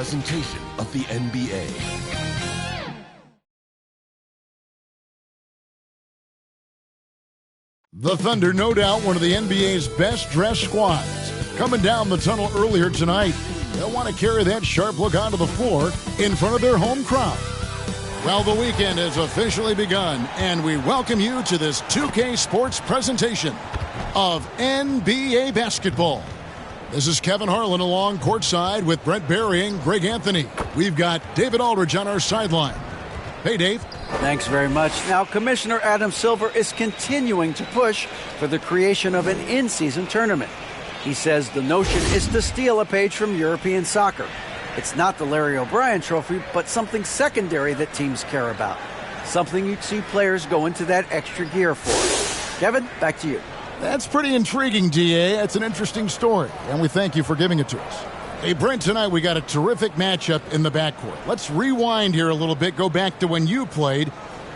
presentation of the NBA. The Thunder, no doubt, one of the NBA's best-dressed squads. Coming down the tunnel earlier tonight, they'll want to carry that sharp look onto the floor in front of their home crowd. Well, the weekend has officially begun, and we welcome you to this 2K Sports presentation of NBA basketball. This is Kevin Harlan along courtside with Brent Barry and Greg Anthony. We've got David Aldridge on our sideline. Hey, Dave. Thanks very much. Now, Commissioner Adam Silver is continuing to push for the creation of an in-season tournament. He says the notion is to steal a page from European soccer. It's not the Larry O'Brien Trophy, but something secondary that teams care about. Something you'd see players go into that extra gear for. Kevin, back to you. That's pretty intriguing, DA. That's an interesting story, and we thank you for giving it to us. Hey, Brent, tonight we got a terrific matchup in the backcourt. Let's rewind here a little bit, go back to when you played.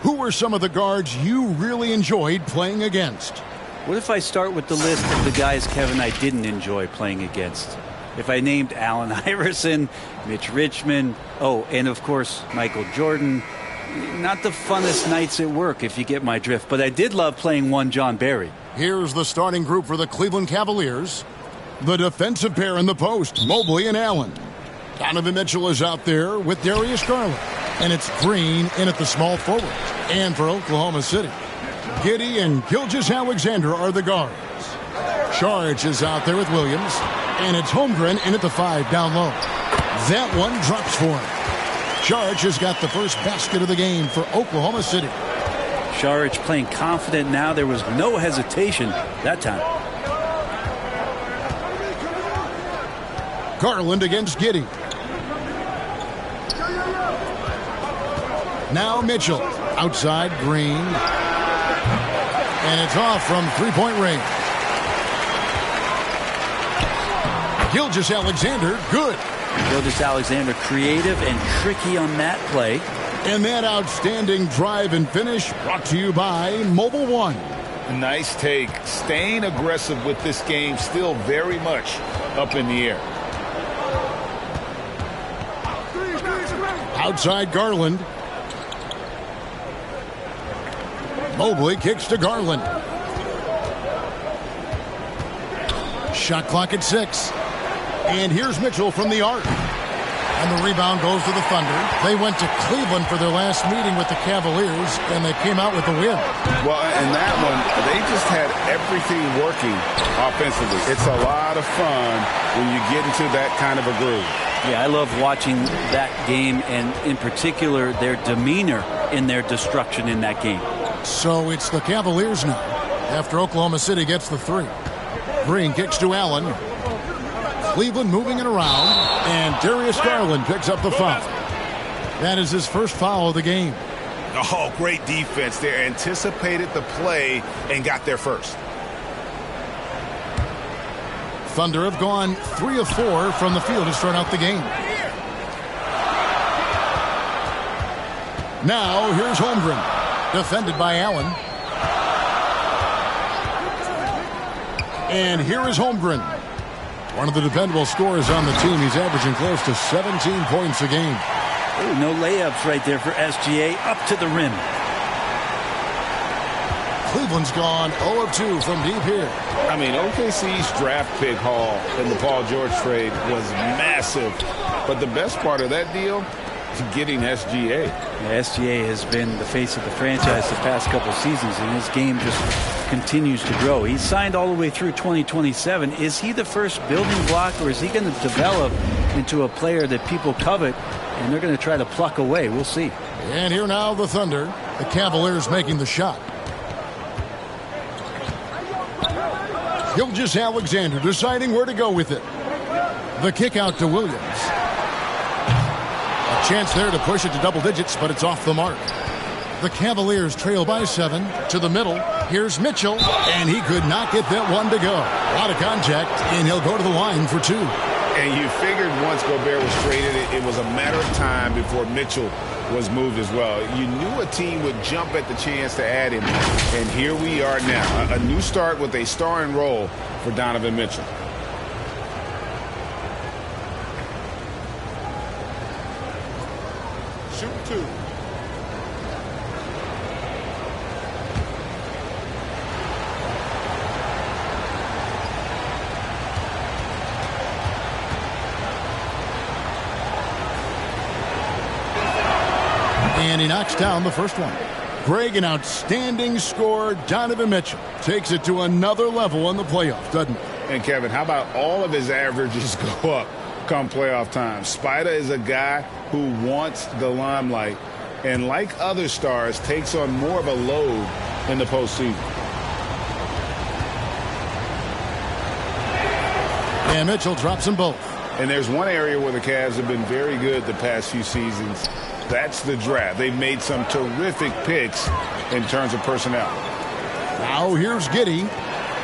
Who were some of the guards you really enjoyed playing against? What if I start with the list of the guys, Kevin, I didn't enjoy playing against? If I named Allen Iverson, Mitch Richmond, and of course, Michael Jordan. Not the funnest nights at work, if you get my drift, but I did love playing one John Barry. Here's the starting group for the Cleveland Cavaliers. The defensive pair in the post, Mobley and Allen. Donovan Mitchell is out there with Darius Garland. And it's Green in at the small forward. And for Oklahoma City, Giddey and Gilgeous-Alexander are the guards. Saric is out there with Williams. And it's Holmgren in at the 5 down low. That one drops for him. Saric has got the first basket of the game for Oklahoma City. Saric playing confident now. There was no hesitation that time. Garland against Giddey. Now Mitchell. Outside Green. And it's off from three-point range. Gilgeous-Alexander, good. Gilgeous-Alexander creative and tricky on that play. And that outstanding drive and finish brought to you by Mobile One. Nice take. Staying aggressive with this game, still very much up in the air. Outside Garland. Mobley kicks to Garland. Shot clock at 6. And here's Mitchell from the arc. And the rebound goes to the Thunder. They went to Cleveland for their last meeting with the Cavaliers, and they came out with the win. Well, in that one, they just had everything working offensively. It's a lot of fun when you get into that kind of a groove. Yeah, I love watching that game, and in particular, their demeanor in their destruction in that game. So it's the Cavaliers now, after Oklahoma City gets the 3. Green kicks to Allen. Cleveland moving it around, and Darius Garland picks up the foul. That is his first foul of the game. Oh, great defense there. Anticipated the play and got there first. Thunder have gone 3 of 4 from the field to start out the game. Now, here's Holmgren. Defended by Allen. And here is Holmgren. One of the dependable scorers on the team. He's averaging close to 17 points a game. Ooh, no layups right there for SGA. Up to the rim. Cleveland's gone 0 of 2 from deep here. I mean, OKC's draft pick haul in the Paul George trade was massive. But the best part of that deal is getting SGA. Yeah, SGA has been the face of the franchise the past couple seasons, and his game just continues to grow. He's signed all the way through 2027. Is he the first building block, or is he going to develop into a player that people covet, and they're going to try to pluck away? We'll see. And here now the Thunder. The Cavaliers making the shot. Gilgeous-Alexander deciding where to go with it. The kick out to Williams. A chance there to push it to double digits, but it's off the mark. The Cavaliers trail by 7 to the middle. Here's Mitchell, and he could not get that one to go. A lot of contact, and he'll go to the line for 2. And you figured once Gobert was traded, it was a matter of time before Mitchell was moved as well. You knew a team would jump at the chance to add him, and here we are now. A new start with a starring role for Donovan Mitchell. Shoot 2. And he knocks down the first one. Greg, an outstanding scorer. Donovan Mitchell takes it to another level in the playoffs, doesn't he? And Kevin, how about all of his averages go up come playoff time? Spider is a guy who wants the limelight, and like other stars, takes on more of a load in the postseason. And Mitchell drops them both. And there's one area where the Cavs have been very good the past few seasons. That's the draft. They've made some terrific picks in terms of personnel. Now here's Giddey.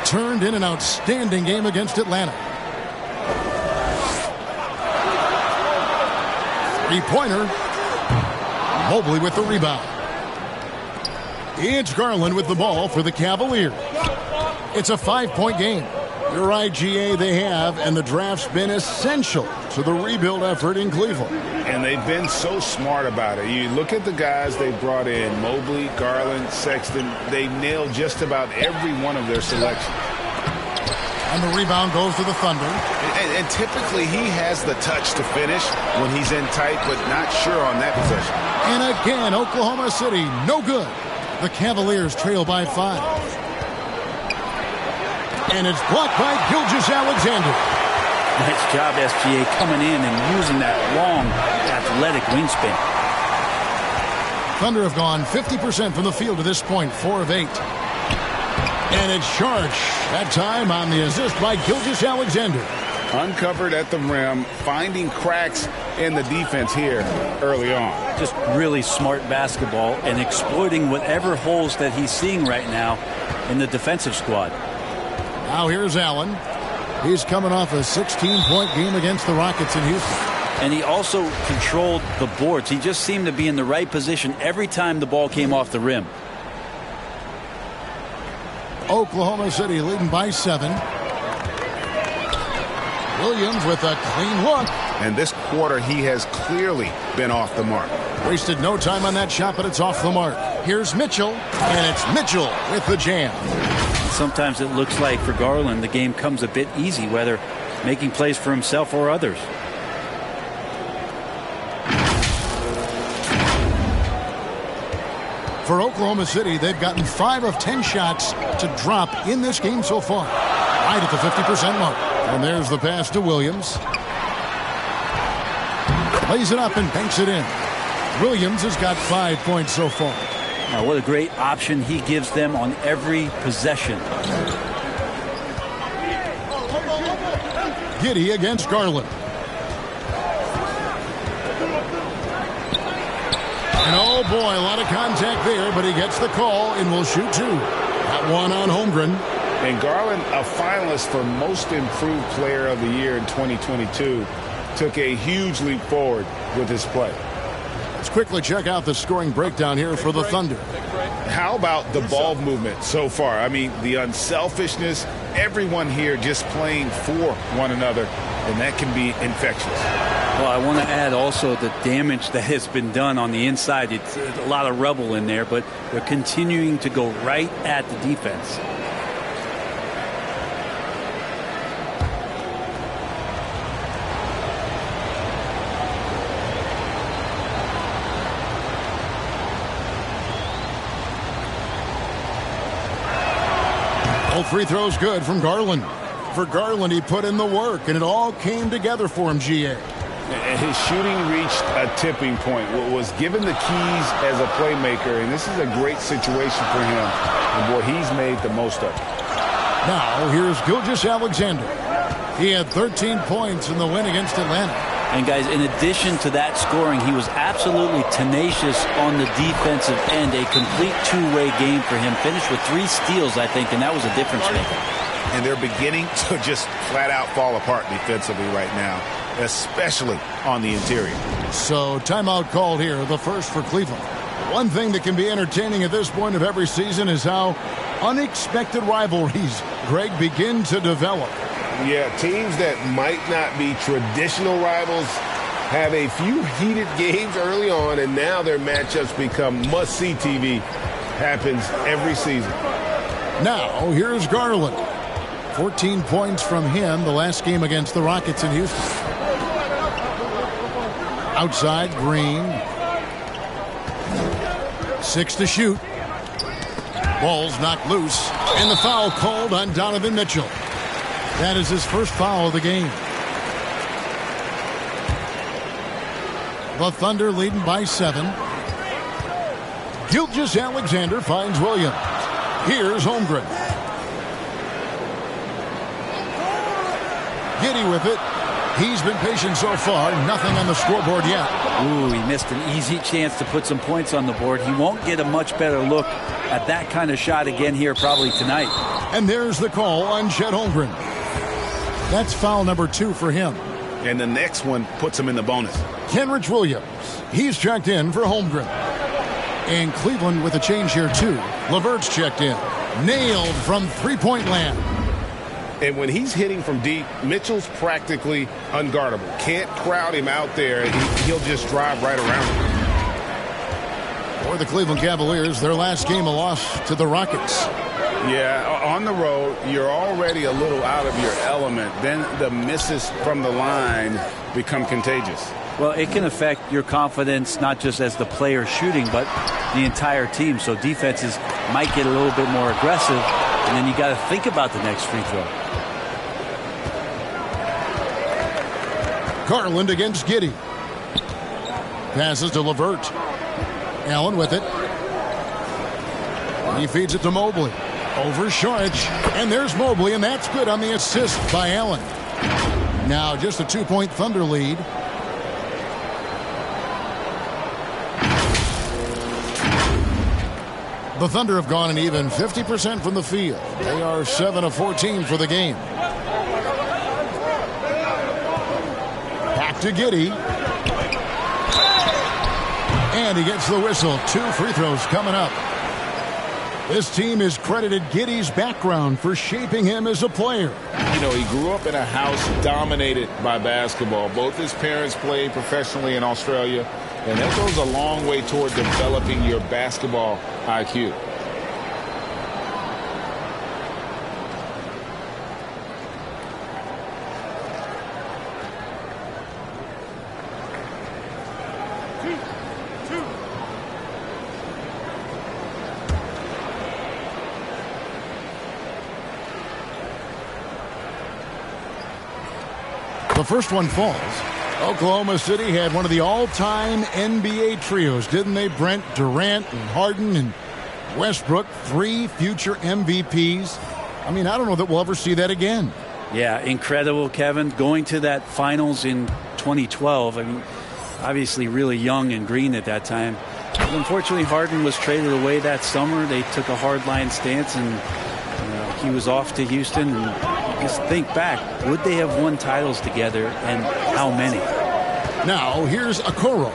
Turned in an outstanding game against Atlanta. Three-pointer. Mobley with the rebound. It's Garland with the ball for the Cavaliers. It's a 5-point game. You're right, GA, they have, and the draft's been essential to the rebuild effort in Cleveland. And they've been so smart about it. You look at the guys they brought in, Mobley, Garland, Sexton. They've nailed just about every one of their selections. And the rebound goes to the Thunder. And typically he has the touch to finish when he's in tight, but not sure on that possession. And again, Oklahoma City, no good. The Cavaliers trail by 5. And it's blocked by Gilgeous-Alexander. Nice job, SGA, coming in and using that long, athletic wingspan. Thunder have gone 50% from the field to this point, 4 of 8. And it's Sharch, that time on the assist by Gilgeous-Alexander. Uncovered at the rim, finding cracks in the defense here early on. Just really smart basketball and exploiting whatever holes that he's seeing right now in the defensive squad. Now here's Allen. He's coming off a 16-point game against the Rockets in Houston. And he also controlled the boards. He just seemed to be in the right position every time the ball came off the rim. Oklahoma City leading by 7. Williams with a clean look. And this quarter, he has clearly been off the mark. Wasted no time on that shot, but it's off the mark. Here's Mitchell, and it's Mitchell with the jam. Sometimes it looks like for Garland the game comes a bit easy, whether making plays for himself or others. For Oklahoma City, they've gotten 5 of 10 shots to drop in this game so far. Right at the 50% mark. And there's the pass to Williams. Lays it up and banks it in. Williams has got 5 points so far. Now, what a great option he gives them on every possession. Giddey against Garland. And oh boy, a lot of contact there, but he gets the call and will shoot 2. That one on Holmgren. And Garland, a finalist for Most Improved Player of the Year in 2022, took a huge leap forward with his play. Let's quickly check out the scoring breakdown here for the Thunder. How about the ball movement so far? I mean, the unselfishness, everyone here just playing for one another, and that can be infectious. Well, I want to add also the damage that has been done on the inside. It's a lot of rubble in there, but they're continuing to go right at the defense. All free throws good from Garland. For Garland, he put in the work, and it all came together for him, GA. His shooting reached a tipping point. Was given the keys as a playmaker, and this is a great situation for him. And boy, he's made the most of it. Now, here's Gilgeous-Alexander. He had 13 points in the win against Atlanta. And guys, in addition to that scoring, he was absolutely tenacious on the defensive end. A complete two-way game for him. Finished with 3 steals, I think, and that was a difference maker. And they're beginning to just flat-out fall apart defensively right now, especially on the interior. So timeout called here, the first for Cleveland. One thing that can be entertaining at this point of every season is how unexpected rivalries, Greg, begin to develop. Yeah, teams that might not be traditional rivals have a few heated games early on, and now their matchups become must-see TV. Happens every season. Now, here's Garland. 14 points from him the last game against the Rockets in Houston. Outside, Green. 6 to shoot. Ball's knocked loose. And the foul called on Donovan Mitchell. That is his first foul of the game. The Thunder leading by 7. Gilgeous-Alexander finds Williams. Here's Holmgren. Giddey with it. He's been patient so far. Nothing on the scoreboard yet. Ooh, he missed an easy chance to put some points on the board. He won't get a much better look at that kind of shot again here probably tonight. And there's the call on Chet Holmgren. That's foul number 2 for him. And the next one puts him in the bonus. Kenrich Williams. He's checked in for Holmgren. And Cleveland with a change here too. LeVert's checked in. Nailed from three-point land. And when he's hitting from deep, Mitchell's practically unguardable. Can't crowd him out there. He'll just drive right around him. For the Cleveland Cavaliers, their last game a loss to the Rockets. Yeah, on the road, you're already a little out of your element. Then the misses from the line become contagious. Well, it can affect your confidence, not just as the player shooting, but the entire team. So defenses might get a little bit more aggressive, and then you got to think about the next free throw. Garland against Giddey. Passes to LeVert. Allen with it. He feeds it to Mobley. Over Saric. And there's Mobley, and that's good on the assist by Allen. Now just a 2-point Thunder lead. The Thunder have gone an even 50% from the field. They are 7 of 14 for the game. Back to Giddey. And he gets the whistle. 2 free throws coming up. This team has credited Giddey's background for shaping him as a player. You know, he grew up in a house dominated by basketball. Both his parents played professionally in Australia, and that goes a long way toward developing your basketball IQ. The first one falls. Oklahoma City had one of the all-time NBA trios, didn't they? Brent, Durant, and Harden, and Westbrook, 3 future MVPs. I mean, I don't know that we'll ever see that again. Yeah, incredible, Kevin. Going to that finals in 2012. I mean, obviously really young and green at that time. But unfortunately, Harden was traded away that summer. They took a hardline stance, and he was off to Houston. And just think back, would they have won titles together, and how many? Now, here's Okoro.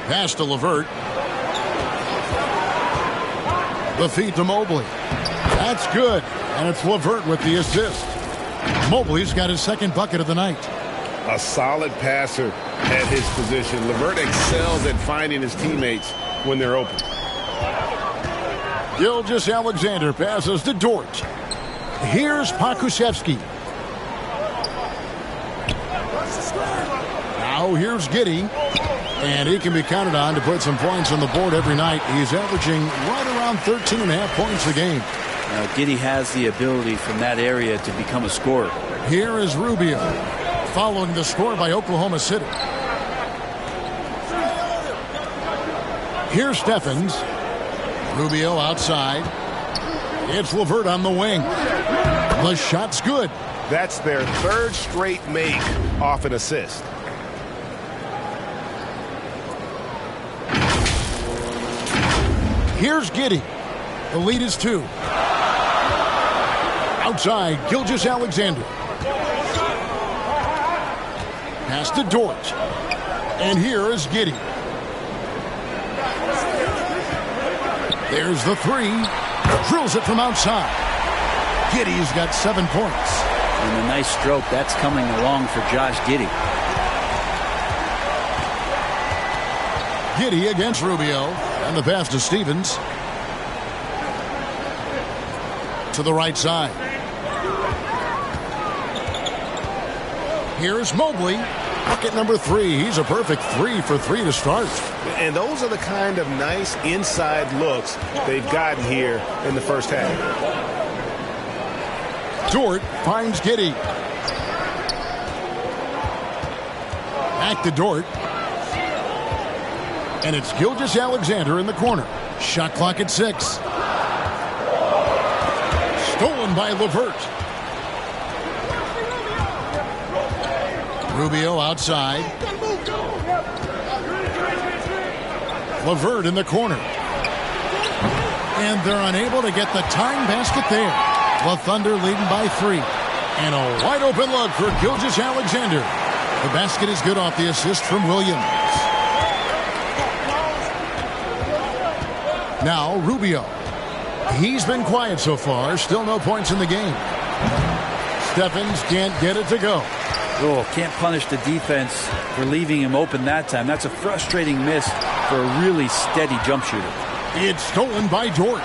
Pass to LeVert. The feed to Mobley. That's good. And it's LeVert with the assist. Mobley's got his second bucket of the night. A solid passer at his position. LeVert excels at finding his teammates when they're open. Gilgeous-Alexander passes to Dort. Here's Pokusevski. Now here's Giddey. And he can be counted on to put some points on the board every night. He's averaging right around 13.5 points a game. Giddey has the ability from that area to become a scorer. Here is Rubio, following the score by Oklahoma City. Here's Stephens. Rubio outside. It's LeVert on the wing. The shot's good. That's their 3rd straight make off an assist. Here's Giddey. The lead is 2. Outside, Gilgeous-Alexander. Pass to Dort. And here is Giddey. There's the 3. Drills it from outside. Giddey's got 7 points. And a nice stroke. That's coming along for Josh Giddey. Giddey against Rubio. And the pass to Stevens. To the right side. Here's Mobley. Bucket number 3. He's a perfect 3 for 3 to start. And those are the kind of nice inside looks they've gotten here in the first half. Dort finds Giddey. Back to Dort. And it's Gilgeous-Alexander in the corner. Shot clock at 6. Stolen by LeVert. Rubio outside. LeVert in the corner. And they're unable to get the tying basket there. The Thunder leading by 3. And a wide open look for Gilgeous-Alexander. The basket is good off the assist from Williams. Now Rubio. He's been quiet so far. Still no points in the game. Stephens can't get it to go. Oh, can't punish the defense for leaving him open that time. That's a frustrating miss for a really steady jump shooter. It's stolen by Dort.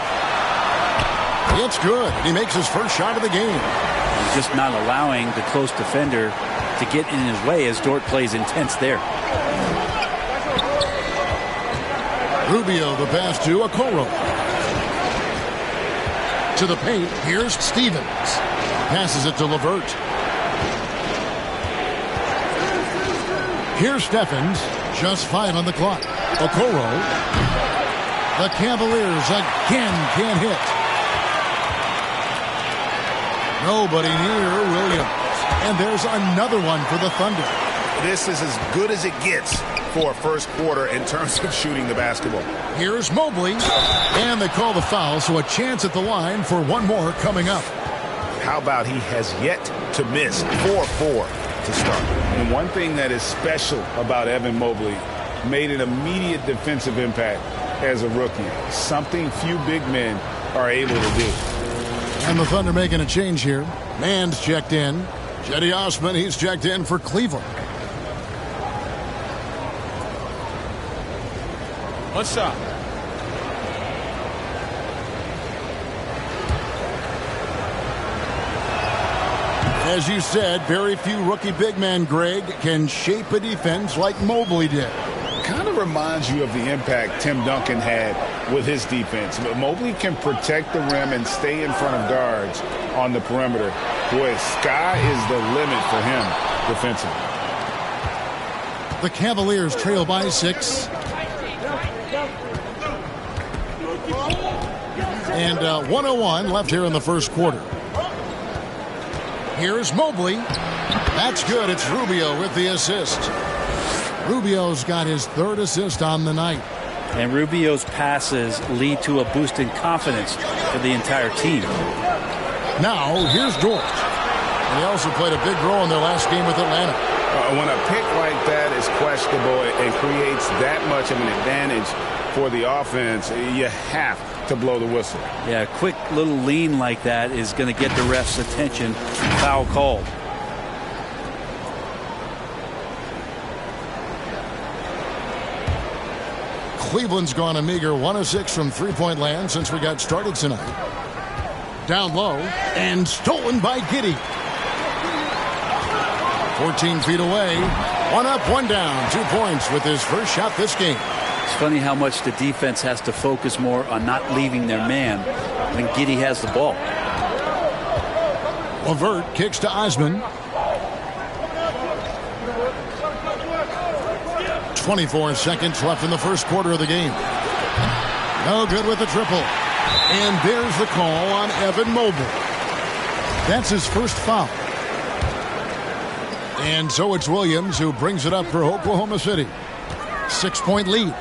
It's good. He makes his first shot of the game. He's just not allowing the close defender to get in his way as Dort plays intense there. Rubio, the pass to Okoro. To the paint, here's Stevens. Passes it to LeVert. Here's Stephens. Just 5 on the clock. Okoro. The Cavaliers again can't hit. Nobody near Williams. And there's another one for the Thunder. This is as good as it gets for a first quarter in terms of shooting the basketball. Here's Mobley. And they call the foul, so a chance at the line for one more coming up. How about he has yet to miss 4-4 to start? And one thing that is special about Evan Mobley, made an immediate defensive impact as a rookie. Something few big men are able to do. And the Thunder making a change here. Mann's checked in. Cedi Osman, he's checked in for Cleveland. What's up? As you said, very few rookie big men, Greg, can shape a defense like Mobley did. Kind of reminds you of the impact Tim Duncan had with his defense. But Mobley can protect the rim and stay in front of guards on the perimeter. Boy, sky is the limit for him defensively. The Cavaliers trail by 6. And 1:01 left here in the first quarter. Here's Mobley. That's good. It's Rubio with the assist. Rubio's got his 3rd assist on the night. And Rubio's passes lead to a boost in confidence for the entire team. Now, here's Dort. And he also played a big role in their last game with Atlanta. When a pick like that is questionable and creates that much of an advantage for the offense, you have to blow the whistle. Yeah, a quick little lean like that is going to get the ref's attention. Foul called. Cleveland's gone a meager 1 of 6 from three-point land since we got started tonight. Down low and stolen by Giddey. 14 feet away. 1 up, 1 down. 2 points with his first shot this game. It's funny how much the defense has to focus more on not leaving their man when Giddey has the ball. LeVert kicks to Osman. 24 seconds left in the first quarter of the game. No good with the triple. And there's the call on Evan Mobley. That's his first foul. And so it's Williams who brings it up for Oklahoma City. 6-point lead.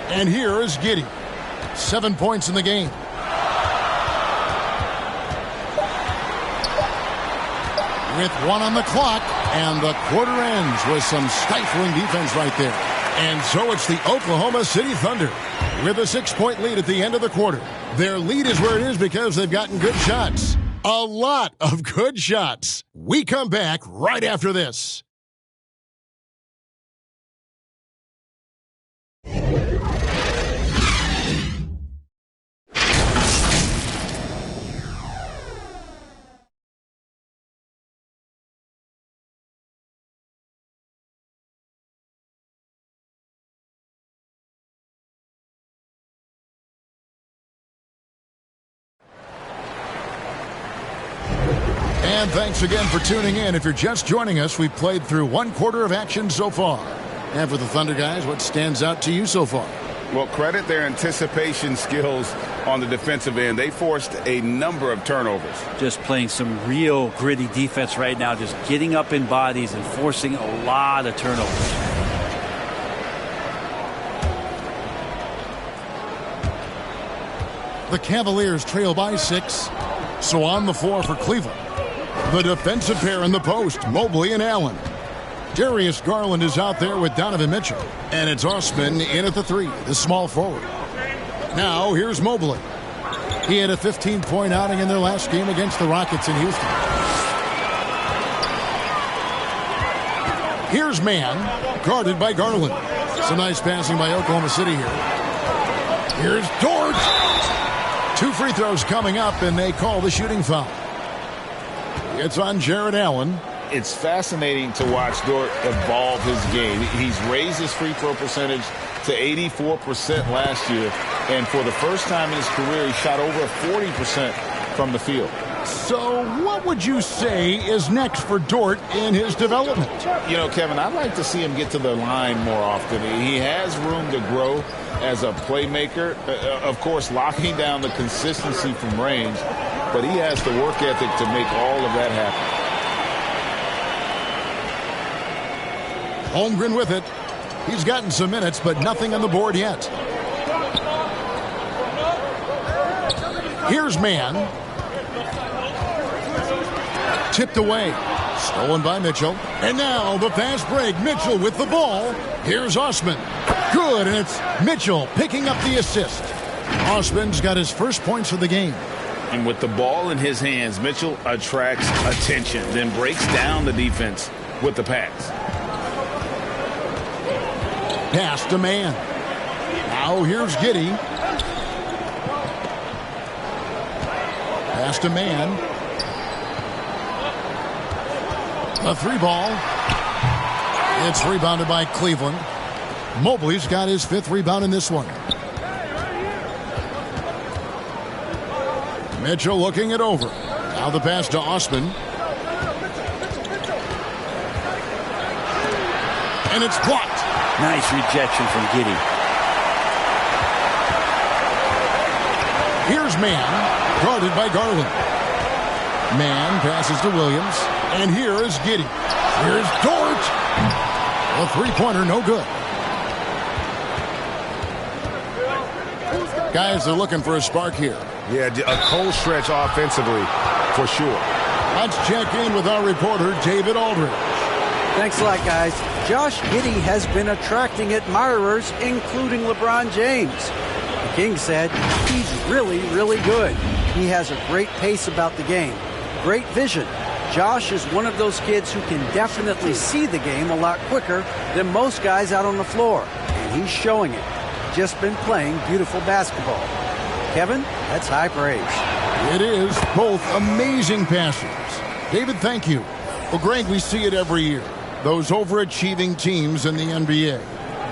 And here is Giddey. 7 points in the game. With 1 on the clock, and the quarter ends with some stifling defense right there. And so it's the Oklahoma City Thunder with a 6-point lead at the end of the quarter. Their lead is where it is because they've gotten good shots. A lot of good shots. We come back right after this. And thanks again for tuning in. If you're just joining us, we've played through one quarter of action so far. And for the Thunder guys, what stands out to you so far? Well, credit their anticipation skills on the defensive end. They forced a number of turnovers. Just playing some real gritty defense right now, just getting up in bodies and forcing a lot of turnovers. The Cavaliers trail by 6. So on the floor for Cleveland, the defensive pair in the post, Mobley and Allen. Darius Garland is out there with Donovan Mitchell. And it's Osman in at the 3, the small forward. Now here's Mobley. He had a 15-point outing in their last game against the Rockets in Houston. Here's Mann, guarded by Garland. Some nice passing by Oklahoma City here. Here's Dort. 2 free throws coming up, and they call the shooting foul. It's on Jared Allen. It's fascinating to watch Dort evolve his game. He's raised his free throw percentage to 84% last year, and for the first time in his career, he shot over 40% from the field. So what would you say is next for Dort in his development? You know, Kevin, I'd like to see him get to the line more often. He has room to grow as a playmaker. Of course, locking down the consistency from range, but he has the work ethic to make all of that happen. Holmgren with it. He's gotten some minutes, but nothing on the board yet. Here's Mann. Tipped away. Stolen by Mitchell. And now the fast break. Mitchell with the ball. Here's Osman. Good, and it's Mitchell picking up the assist. Osman's got his first points of the game. And with the ball in his hands, Mitchell attracts attention, then breaks down the defense with the pass. Pass to Mann. Now here's Giddey. Pass to Mann. A 3 ball. It's rebounded by Cleveland. Mobley's got his 5th rebound in this one. Mitchell looking it over. Now the pass to Osman. And it's blocked. Nice rejection from Giddey. Here's Mann, guarded by Garland. Mann passes to Williams. And here is Giddey. Here's Dort. A 3-pointer, no good. Guys, they're looking for a spark here. Yeah, a cold stretch offensively, for sure. Let's check in with our reporter, David Aldridge. Thanks a lot, guys. Josh Giddey has been attracting admirers, including LeBron James. The King said he's really, really good. He has a great pace about the game, great vision. Josh is one of those kids who can definitely see the game a lot quicker than most guys out on the floor, and he's showing it. Just been playing beautiful basketball. Kevin, that's high praise. It is. Both amazing passers. David, thank you. Well, Greg, we see it every year. Those overachieving teams in the NBA.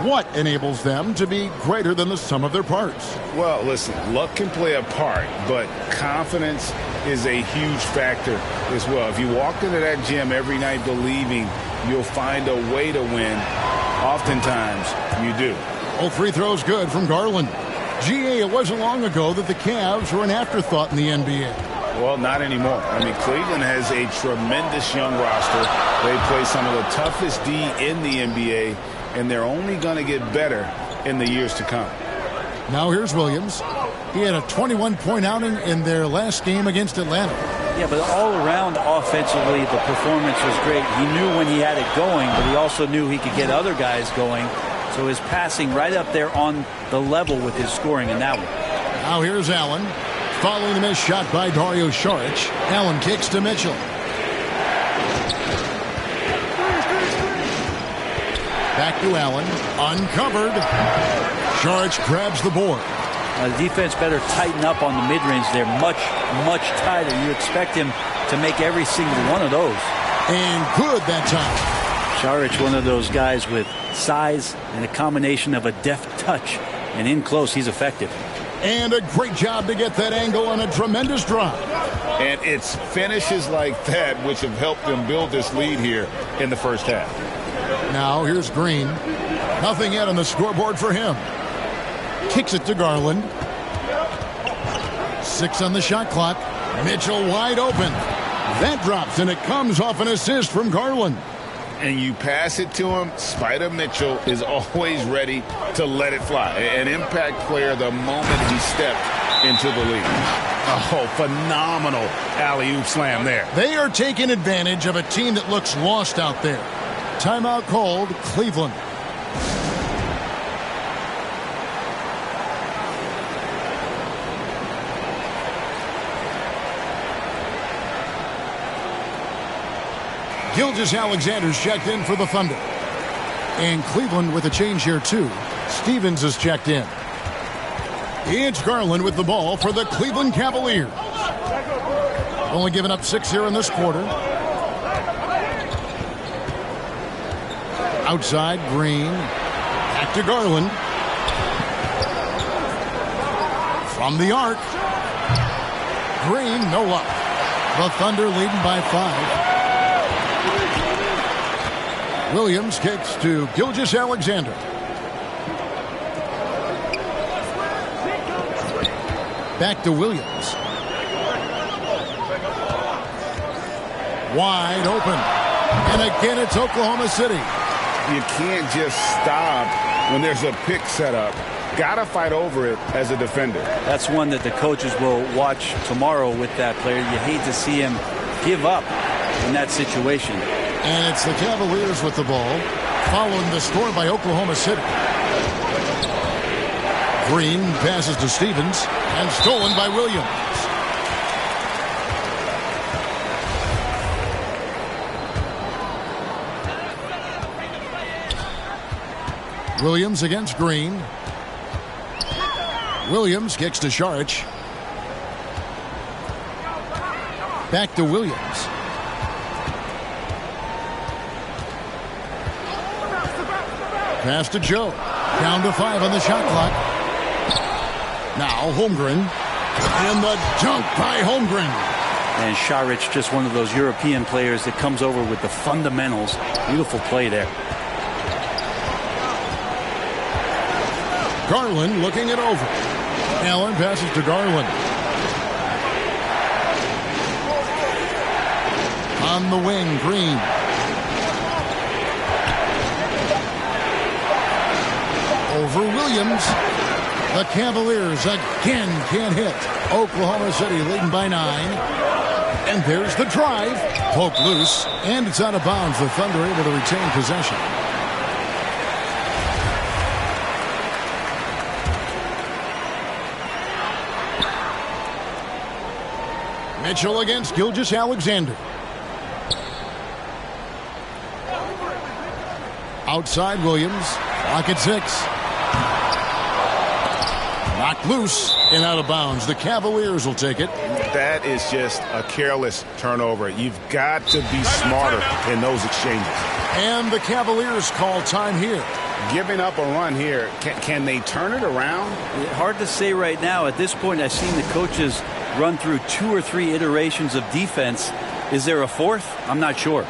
What enables them to be greater than the sum of their parts? Well, listen, luck can play a part, but confidence is a huge factor as well. If you walk into that gym every night believing you'll find a way to win, oftentimes you do. Oh, free throws good from Garland. GA, it wasn't long ago that the Cavs were an afterthought in the NBA. Well, not anymore. I mean, Cleveland has a tremendous young roster. They play some of the toughest D in the NBA, and they're only going to get better in the years to come. Now here's Williams. He had a 21-point outing in their last game against Atlanta. Yeah, but all around offensively, the performance was great. He knew when he had it going, but he also knew he could get other guys going. So his passing right up there on the level with his scoring in that one. Now here's Allen. Following the missed shot by Dario Saric. Allen kicks to Mitchell. Back to Allen. Uncovered. Saric grabs the board. The defense better tighten up on the mid-range. They're much, much tighter. You expect him to make every single one of those. And good that time. Saric, one of those guys with size and a combination of a deft touch. And in close, he's effective. And a great job to get that angle on a tremendous drive. And it's finishes like that which have helped them build this lead here in the first half. Now here's Green. Nothing yet on the scoreboard for him. Kicks it to Garland. 6 on the shot clock. Mitchell wide open. That drops, and it comes off an assist from Garland. And you pass it to him, Spider Mitchell is always ready to let it fly. An impact player the moment he stepped into the league. Oh, phenomenal alley-oop slam there. They are taking advantage of a team that looks lost out there. Timeout called, Cleveland. Gilgeous-Alexander's checked in for the Thunder. And Cleveland with a change here, too. Stevens is checked in. It's Garland with the ball for the Cleveland Cavaliers. Only giving up 6 here in this quarter. Outside, Green. Back to Garland. From the arc. Green, no luck. The Thunder leading by 5. Williams kicks to Gilgeous-Alexander. Back to Williams. Wide open. And again, it's Oklahoma City. You can't just stop when there's a pick set up. Got to fight over it as a defender. That's one that the coaches will watch tomorrow with that player. You hate to see him give up in that situation. And it's the Cavaliers with the ball, following the score by Oklahoma City. Green passes to Stevens, and stolen by Williams. Williams against Green. Williams kicks to Saric. Back to Williams. Pass to Joe. Down to 5 on the shot clock. Now Holmgren. And the dunk by Holmgren. And Saric, just one of those European players that comes over with the fundamentals. Beautiful play there. Garland looking it over. Allen passes to Garland. On the wing, Green. Over Williams. The Cavaliers again can't hit. Oklahoma City leading by 9. And there's the drive. Poke loose. And it's out of bounds. The Thunder able to retain possession. Mitchell against Gilgeous-Alexander. Outside Williams. Clock at 6. Knocked loose and out of bounds. The Cavaliers will take it. That is just a careless turnover. You've got to be smarter in those exchanges. And the Cavaliers call time here. Giving up a run here. Can they turn it around? Hard to say right now. At this point, I've seen the coaches run through 2 or 3 iterations of defense. Is there a 4th? I'm not sure.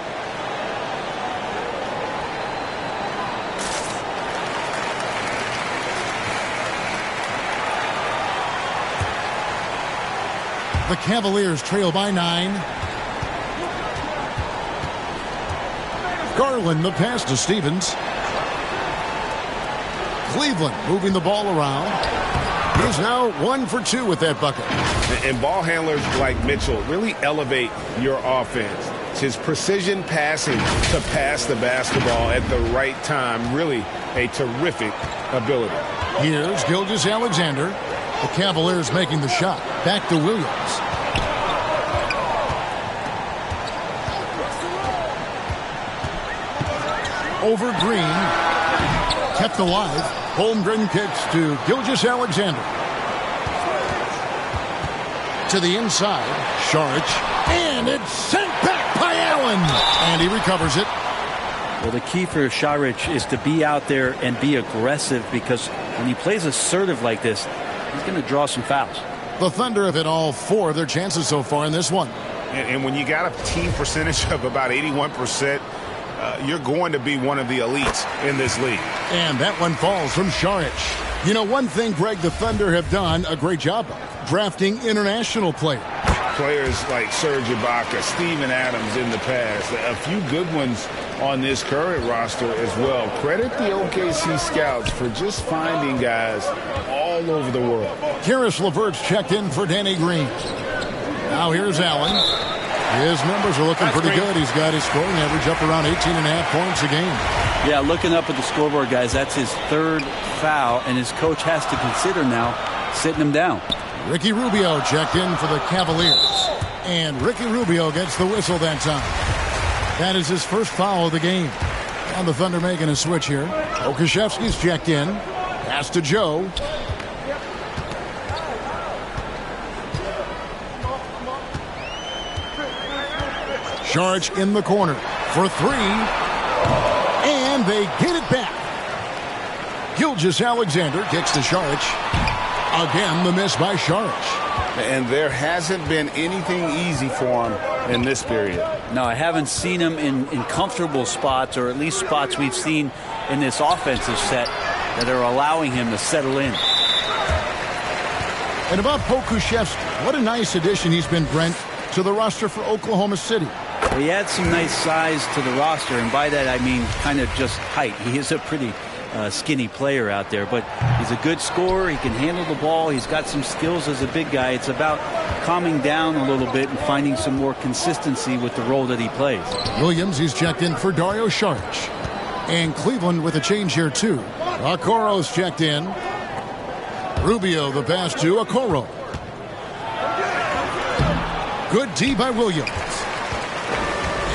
The Cavaliers trail by 9. Garland the pass to Stevens. Cleveland moving the ball around. He's now 1 for 2 with that bucket. And ball handlers like Mitchell really elevate your offense. It's his precision passing to pass the basketball at the right time. Really a terrific ability. Here's Gilgeous-Alexander. The Cavaliers making the shot. Back to Williams. Over Green. Kept alive. Holmgren kicks to Gilgeous-Alexander. To the inside. Saric. And it's sent back by Allen. And he recovers it. Well, the key for Saric is to be out there and be aggressive, because when he plays assertive like this, he's going to draw some fouls. The Thunder have hit all 4 of their chances so far in this one. And when you got a team percentage of about 81%, you're going to be one of the elites in this league. And that one falls from Saric. You know, one thing, Greg, the Thunder have done a great job of drafting international players. Players like Serge Ibaka, Steven Adams in the past, a few good ones on this current roster as well. Credit the OKC scouts for just finding guys all over the world. Karis LeVert's checked in for Danny Green. Now here's Allen. His numbers are looking pretty good. He's got his scoring average up around 18.5 points a game. Yeah, looking up at the scoreboard, guys, that's his 3rd foul, and his coach has to consider now sitting him down. Ricky Rubio checked in for the Cavaliers. And Ricky Rubio gets the whistle that time. That is his first foul of the game. And the Thunder making a switch here. Okashevsky's checked in. Pass to Joe. Saric in the corner for 3. And they get it back. Gilgeous-Alexander kicks to Saric. Again, the miss by Saric. And there hasn't been anything easy for him in this period. No, I haven't seen him in comfortable spots, or at least spots we've seen in this offensive set that are allowing him to settle in. And about Pokusevski, what a nice addition he's been, Brent, to the roster for Oklahoma City. He adds some nice size to the roster, and by that I mean kind of just height. He is a pretty skinny player out there, but he's a good scorer. He can handle the ball. He's got some skills as a big guy. It's about calming down a little bit and finding some more consistency with the role that he plays. Williams, he's checked in for Dario Saric. And Cleveland with a change here too. Okoro's checked in. Rubio the pass to Okoro. Good D by Williams.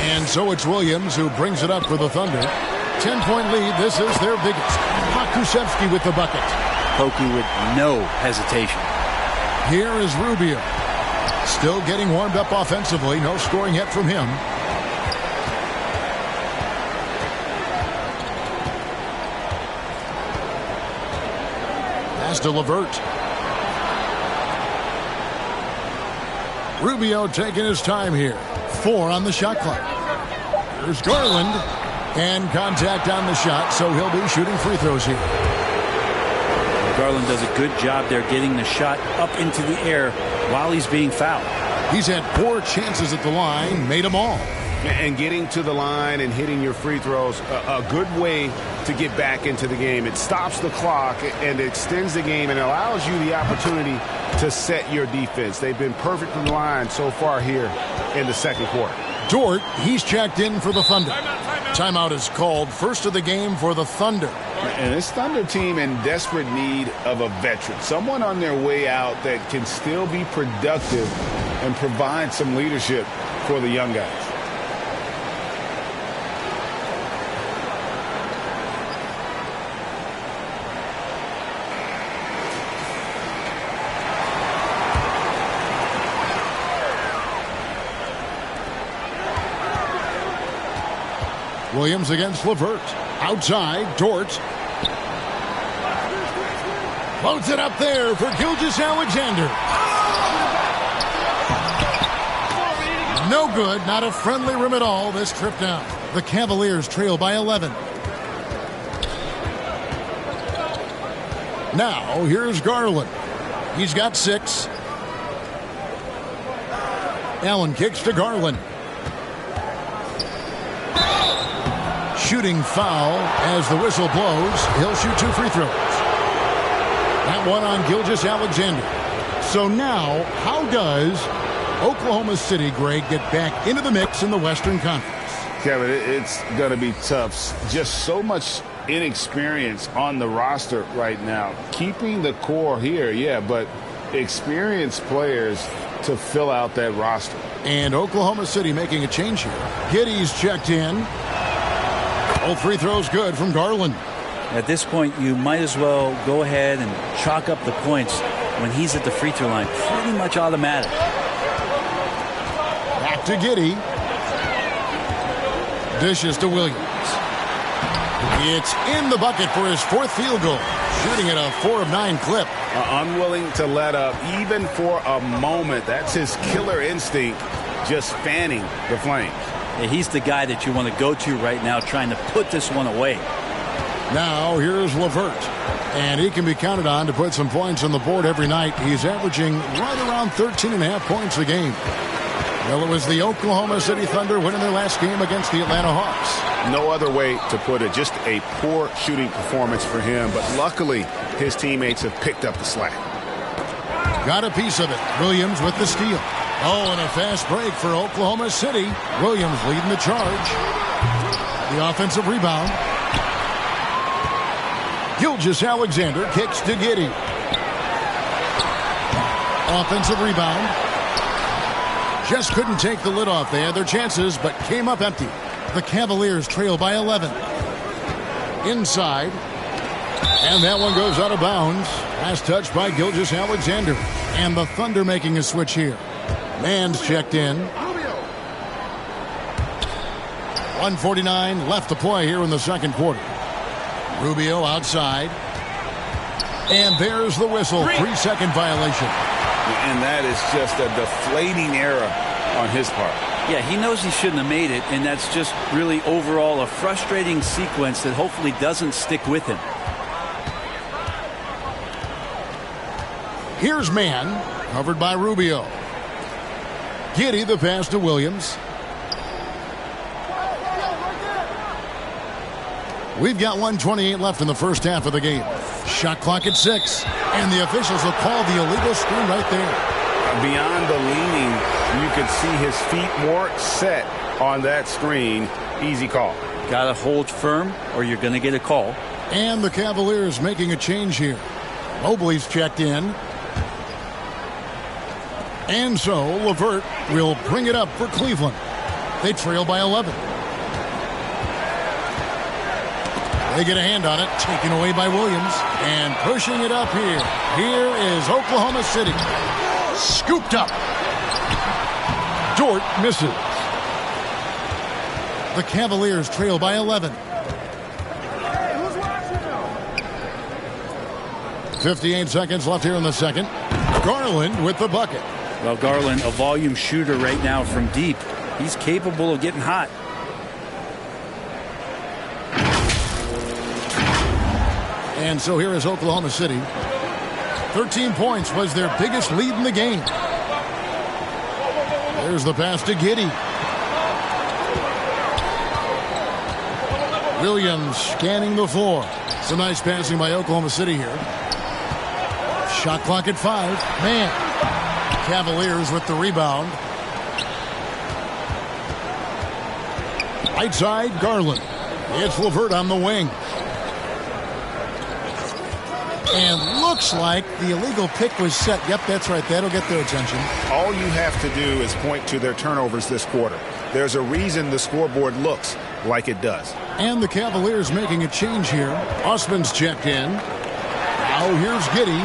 And so it's Williams who brings it up for the Thunder. 10-point lead. This is their biggest. Pokusevski with the bucket. Poku with no hesitation. Here is Rubio. Still getting warmed up offensively. No scoring yet from him. Pass to LeVert. Rubio taking his time here. 4 on the shot clock. Here's Garland. And contact on the shot, so he'll be shooting free throws here. Garland does a good job there getting the shot up into the air while he's being fouled. He's had 4 chances at the line, made them all. And getting to the line and hitting your free throws, a good way to get back into the game. It stops the clock and extends the game and allows you the opportunity to set your defense. They've been perfect from the line so far here in the second quarter. Dort, he's checked in for the Thunder. Timeout is called. First of the game for the Thunder. And this Thunder team in desperate need of a veteran. Someone on their way out that can still be productive and provide some leadership for the young guys. Williams against LeVert. Outside, Dort. Floats it up there for Gilgeous-Alexander. No good. Not a friendly rim at all this trip down. The Cavaliers trail by 11. Now, here's Garland. He's got 6. Allen kicks to Garland. Shooting foul as the whistle blows. He'll shoot 2 free throws. That one on Gilgeous-Alexander. So now, how does Oklahoma City, Greg, get back into the mix in the Western Conference? Kevin, it's going to be tough. Just so much inexperience on the roster right now. Keeping the core here, yeah, but experienced players to fill out that roster. And Oklahoma City making a change here. Giddey's checked in. All free throws good from Garland. At this point, you might as well go ahead and chalk up the points when he's at the free throw line. Pretty much automatic. Back to Giddey. Dishes to Williams. It's in the bucket for his 4th field goal. Shooting at a 4 of 9 clip. Unwilling to let up even for a moment. That's his killer instinct, just fanning the flames. Yeah, he's the guy that you want to go to right now, trying to put this one away. Now here's LeVert. And he can be counted on to put some points on the board every night. He's averaging right around 13.5 points a game. Well, it was the Oklahoma City Thunder winning their last game against the Atlanta Hawks. No other way to put it. Just a poor shooting performance for him. But luckily, his teammates have picked up the slack. Got a piece of it. Williams with the steal. Oh, and a fast break for Oklahoma City. Williams leading the charge. The offensive rebound. Gilgeous-Alexander kicks to Giddey. Offensive rebound. Just couldn't take the lid off. They had their chances, but came up empty. The Cavaliers trail by 11. Inside. And that one goes out of bounds. Last touch by Gilgeous-Alexander. And the Thunder making a switch here. Mann's checked in. 1:49 left to play here in the second quarter. Rubio outside. And there's the whistle. 3-second violation. And that is just a deflating error on his part. Yeah, he knows he shouldn't have made it, and that's just really overall a frustrating sequence that hopefully doesn't stick with him. Here's Mann, covered by Rubio. Giddey the pass to Williams. We've got 1:28 left in the first half of the game. Shot clock at 6. And the officials will call the illegal screen right there. Beyond the leaning, you could see his feet more set on that screen. Easy call. Got to hold firm or you're going to get a call. And the Cavaliers making a change here. Mobley's checked in. And so LeVert will bring it up for Cleveland. They trail by 11. They get a hand on it, taken away by Williams, and pushing it up here. Here is Oklahoma City. Scooped up. Dort misses. The Cavaliers trail by 11. 58 seconds left here in the second. Garland with the bucket. Well, Garland, a volume shooter right now from deep. He's capable of getting hot. And so here is Oklahoma City. 13 points was their biggest lead in the game. There's the pass to Giddey. Williams scanning the floor. Some nice passing by Oklahoma City here. Shot clock at 5. Man. Cavaliers with the rebound. Right side, Garland. It's LeVert on the wing. And looks like the illegal pick was set. Yep, that's right. That'll get their attention. All you have to do is point to their turnovers this quarter. There's a reason the scoreboard looks like it does. And the Cavaliers making a change here. Osman's checked in. Now here's Giddey.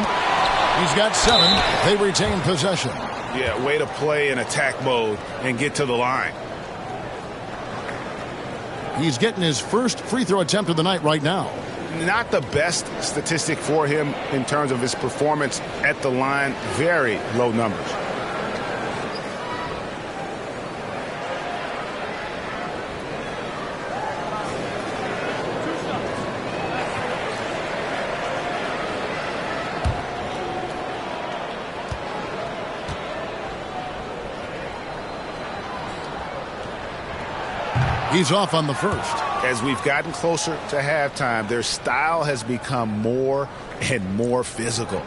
He's got 7. They retain possession. Yeah, way to play in attack mode and get to the line. He's getting his first free throw attempt of the night right now. Not the best statistic for him in terms of his performance at the line. Very low numbers. He's off on the first. As we've gotten closer to halftime, their style has become more and more physical.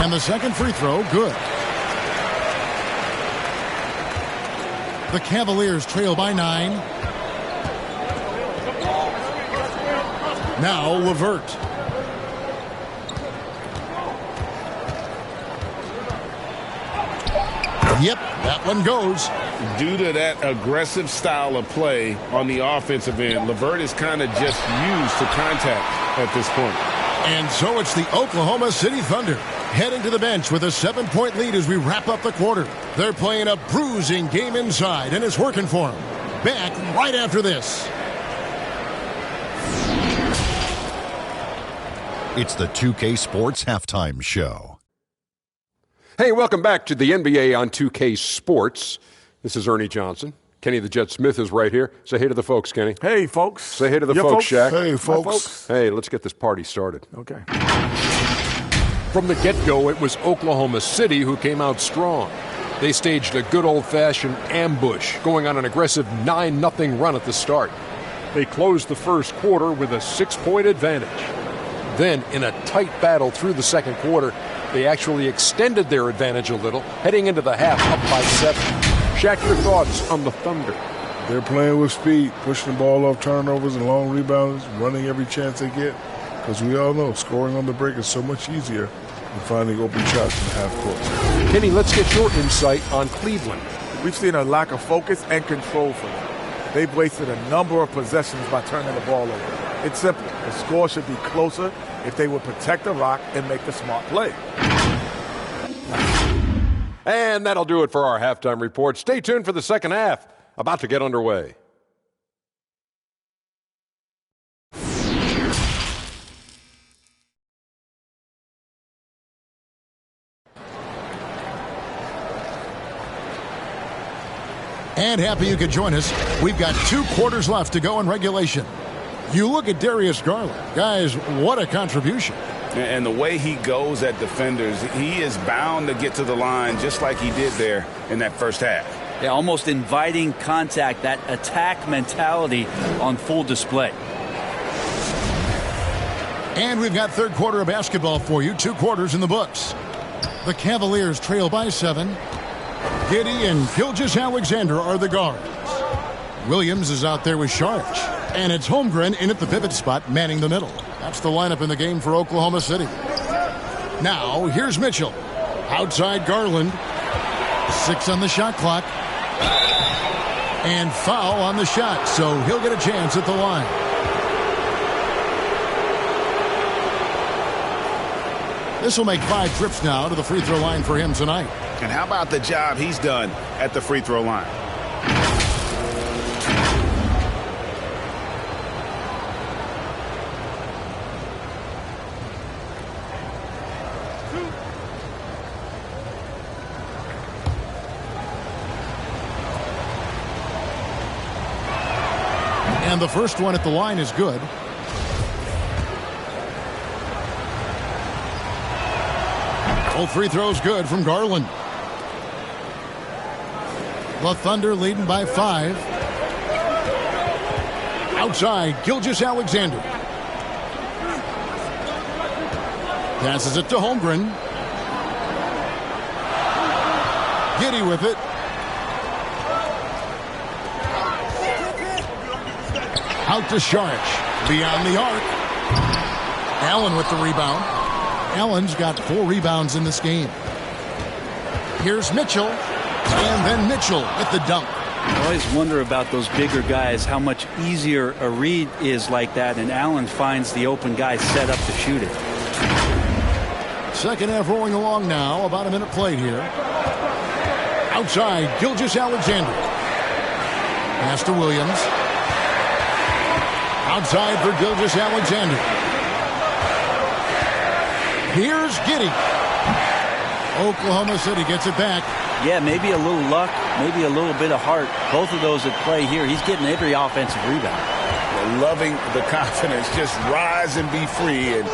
And the second free throw, good. The Cavaliers trail by 9. Now Levert. Yep, that one goes. Due to that aggressive style of play on the offensive end, Levert is kind of just used to contact at this point. And so it's the Oklahoma City Thunder heading to the bench with a 7-point lead as we wrap up the quarter. They're playing a bruising game inside, and it's working for them. Back right after this. It's the 2K Sports Halftime Show. Hey, welcome back to the NBA on 2K Sports. This is Ernie Johnson. Kenny the Jet Smith is right here. Say hey to the folks, Kenny. Hey, folks. Say hey to the folks, Shaq. Hey, folks. Hi, folks. Hey, let's get this party started. Okay. From the get-go, it was Oklahoma City who came out strong. They staged a good old-fashioned ambush, going on an aggressive 9-0 run at the start. They closed the first quarter with a 6-point advantage. Then, in a tight battle through the second quarter, they actually extended their advantage a little, heading into the half up by 7. Shaq, your thoughts on the Thunder? They're playing with speed, pushing the ball off turnovers and long rebounds, running every chance they get. Because we all know scoring on the break is so much easier than finding open shots in the half court. Kenny, let's get your insight on Cleveland. We've seen a lack of focus and control from them. They've wasted a number of possessions by turning the ball over. It's simple. The score should be closer if they would protect the rock and make the smart play. And that'll do it for our halftime report. Stay tuned for the second half, about to get underway. And happy you could join us. We've got 2 quarters left to go in regulation. You look at Darius Garland. Guys, what a contribution. And the way he goes at defenders, he is bound to get to the line just like he did there in that first half. Yeah, almost inviting contact, that attack mentality on full display. And we've got third quarter of basketball for you. 2 quarters in the books. The Cavaliers trail by 7. Giddey and Gilgeous-Alexander are the guards. Williams is out there with Sharch. And it's Holmgren in at the pivot spot, manning the middle. That's the lineup in the game for Oklahoma City. Now, here's Mitchell. Outside Garland. 6 on the shot clock. And foul on the shot, so he'll get a chance at the line. This will make 5 trips now to the free throw line for him tonight. And how about the job he's done at the free throw line? And the first one at the line is good. Both free throws good from Garland. The Thunder leading by 5. Outside, Gilgeous-Alexander. Passes it to Holmgren. Giddey with it. Out to Sharch. Beyond the arc. Allen with the rebound. Allen's got 4 rebounds in this game. Here's Mitchell. And then Mitchell with the dunk. I always wonder about those bigger guys, how much easier a read is like that, and Allen finds the open guy set up to shoot it. Second half rolling along now. About a minute played here. Outside, Gilgeous-Alexander. Pass to Williams. Outside for Gilgeous-Alexander. Here's Giddey. Oklahoma City gets it back. Yeah, maybe a little luck, maybe a little bit of heart. Both of those at play here. He's getting every offensive rebound. Loving the confidence. Just rise and be free. And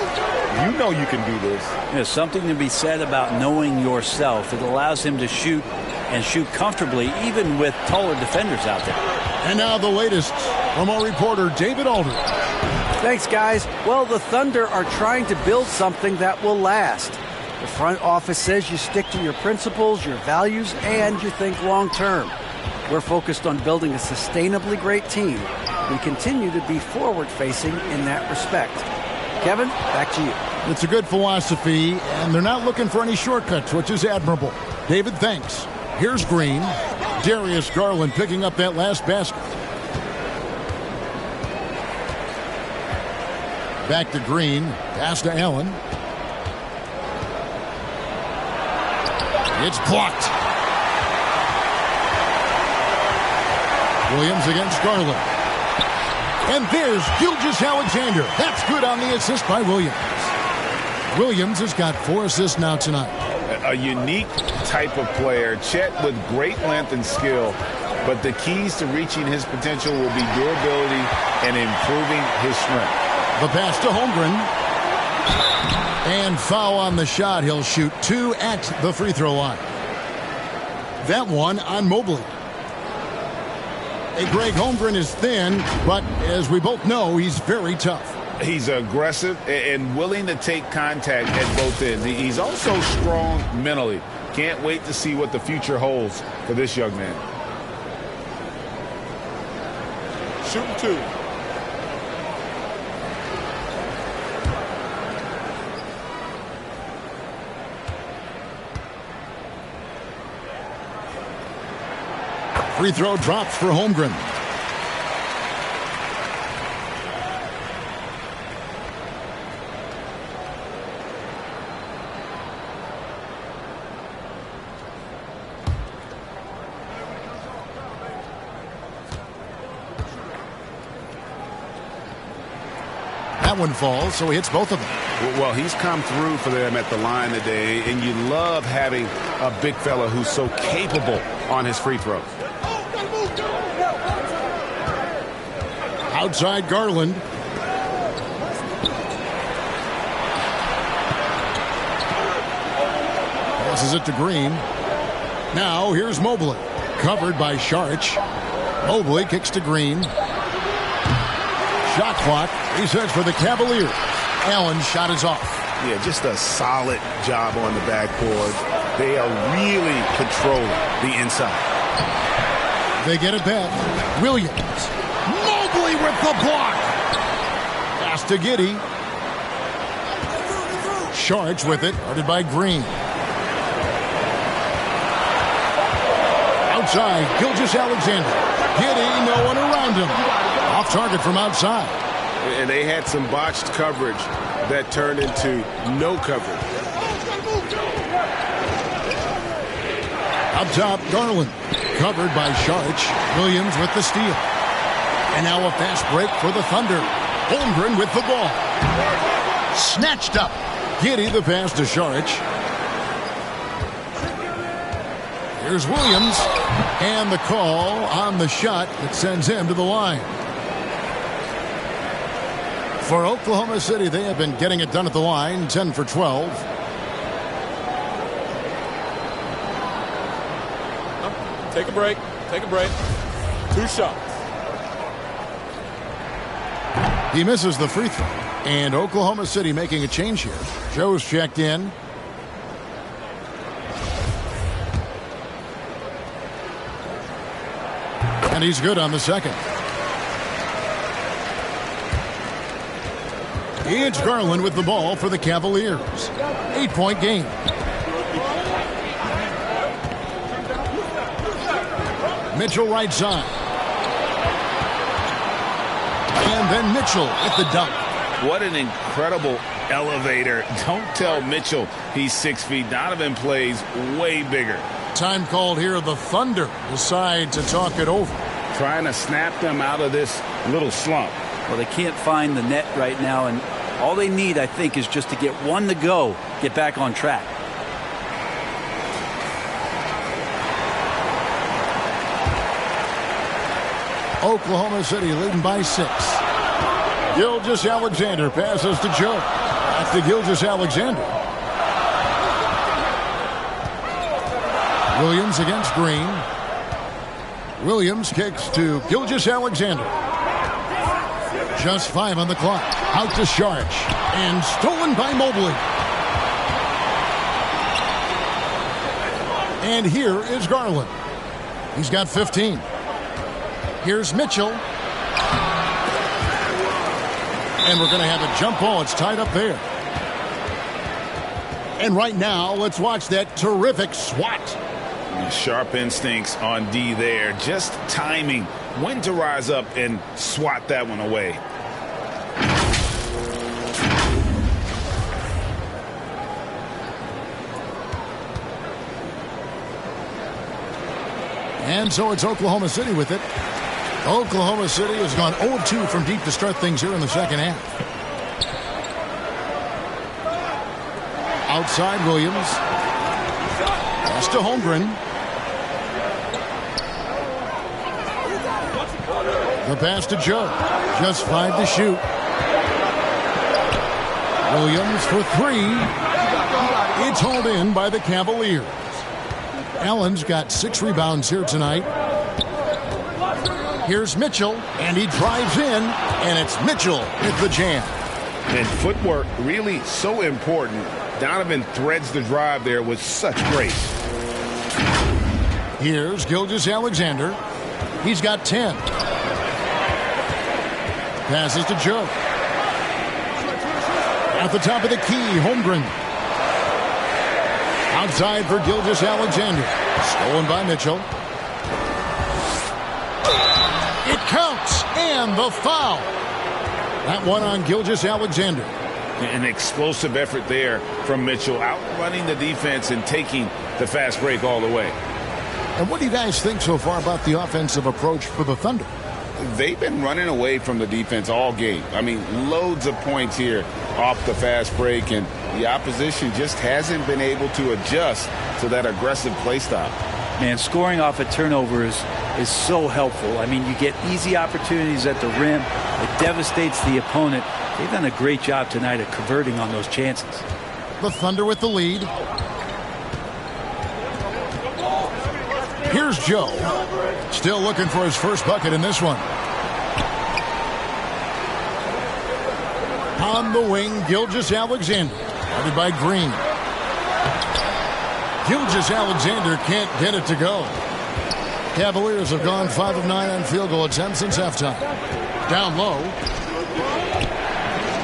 you know you can do this. There's something to be said about knowing yourself. It allows him to shoot and shoot comfortably, even with taller defenders out there. And now the latest from our reporter, David Aldridge. Thanks, guys. Well, the Thunder are trying to build something that will last. The front office says you stick to your principles, your values, and you think long term. We're focused on building a sustainably great team. We continue to be forward-facing in that respect. Kevin, back to you. It's a good philosophy, and they're not looking for any shortcuts, which is admirable. David, thanks. Here's Green. Darius Garland picking up that last basket. Back to Green. Pass to Allen. It's blocked. Williams against Garland. And there's Gilgeous-Alexander. That's good on the assist by Williams. Williams has got 4 assists now tonight. A unique type of player. Chet with great length and skill. But the keys to reaching his potential will be durability and improving his strength. The pass to Holmgren. And foul on the shot. He'll shoot 2 at the free throw line. That one on Mobley. Greg Holmgren is thin, but as we both know, he's very tough. He's aggressive and willing to take contact at both ends. He's also strong mentally. Can't wait to see what the future holds for this young man. Shooting 2. Free throw drops for Holmgren. That one falls, so he hits both of them. Well, he's come through for them at the line today, and you love having a big fella who's so capable on his free throws. Outside Garland. Passes it to Green. Now here's Mobley. Covered by Saric. Mobley kicks to Green. Shot clock resets for the Cavaliers. Allen's shot is off. Yeah, just a solid job on the backboard. They are really controlling the inside. They get it back. Williams. Mobley with the block. Pass to Giddey. Saric with it. Guarded by Green. Outside, Gilgeous-Alexander. Giddey, no one around him. Off target from outside. And they had some botched coverage that turned into no coverage. Up top, Garland. Covered by Saric. Williams with the steal. And now a fast break for the Thunder. Holmgren with the ball. Snatched up. Giddey the pass to Saric. Here's Williams. And the call on the shot that sends him to the line. For Oklahoma City, they have been getting it done at the line. 10 for 12. Take a break. Take a break. 2 shots. He misses the free throw. And Oklahoma City making a change here. Joe's checked in. And he's good on the second. It's Garland with the ball for the Cavaliers. 8-point game. Mitchell right side. And then Mitchell with the dunk. What an incredible elevator. Don't tell Mitchell he's 6 feet. Donovan plays way bigger. Time called here. The Thunder decide to talk it over. Trying to snap them out of this little slump. Well, they can't find the net right now, and all they need, I think, is just to get one to go, get back on track. Oklahoma City leading by 6. Gilgeous-Alexander passes to Joe. Back to Gilgeous-Alexander. Williams against Green. Williams kicks to Gilgeous-Alexander. Just 5 on the clock. Out to Saric. And stolen by Mobley. And here is Garland. He's got 15. Here's Mitchell. And we're going to have a jump ball. It's tied up there. And right now, let's watch that terrific swat. Sharp instincts on D there. Just timing when to rise up and swat that one away. And so it's Oklahoma City with it. Oklahoma City has gone 0-2 from deep to start things here in the second half. Outside Williams. Pass to Holmgren. The pass to Joe. Just 5 to shoot. Williams for 3. It's hauled in by the Cavaliers. Allen's got 6 rebounds here tonight. Here's Mitchell, and he drives in, and it's Mitchell with the jam. And footwork really so important. Donovan threads the drive there with such grace. Here's Gilgeous-Alexander. He's got 10. Passes to Joe. At the top of the key, Holmgren. Outside for Gilgeous-Alexander. Stolen by Mitchell. It counts, and the foul. That one on Gilgeous-Alexander. An explosive effort there from Mitchell, outrunning the defense and taking the fast break all the way. And what do you guys think so far about the offensive approach for the Thunder? They've been running away from the defense all game. I mean, loads of points here off the fast break, and the opposition just hasn't been able to adjust to that aggressive play style. Man, scoring off of turnovers is so helpful. I mean, you get easy opportunities at the rim. It devastates the opponent. They've done a great job tonight at converting on those chances. The Thunder with the lead. Here's Joe. Still looking for his first bucket in this one. On the wing, Gilgeous-Alexander. Guarded by Green. Gilgeous-Alexander can't get it to go. Cavaliers have gone 5 of 9 on field goal attempts since halftime. Down low.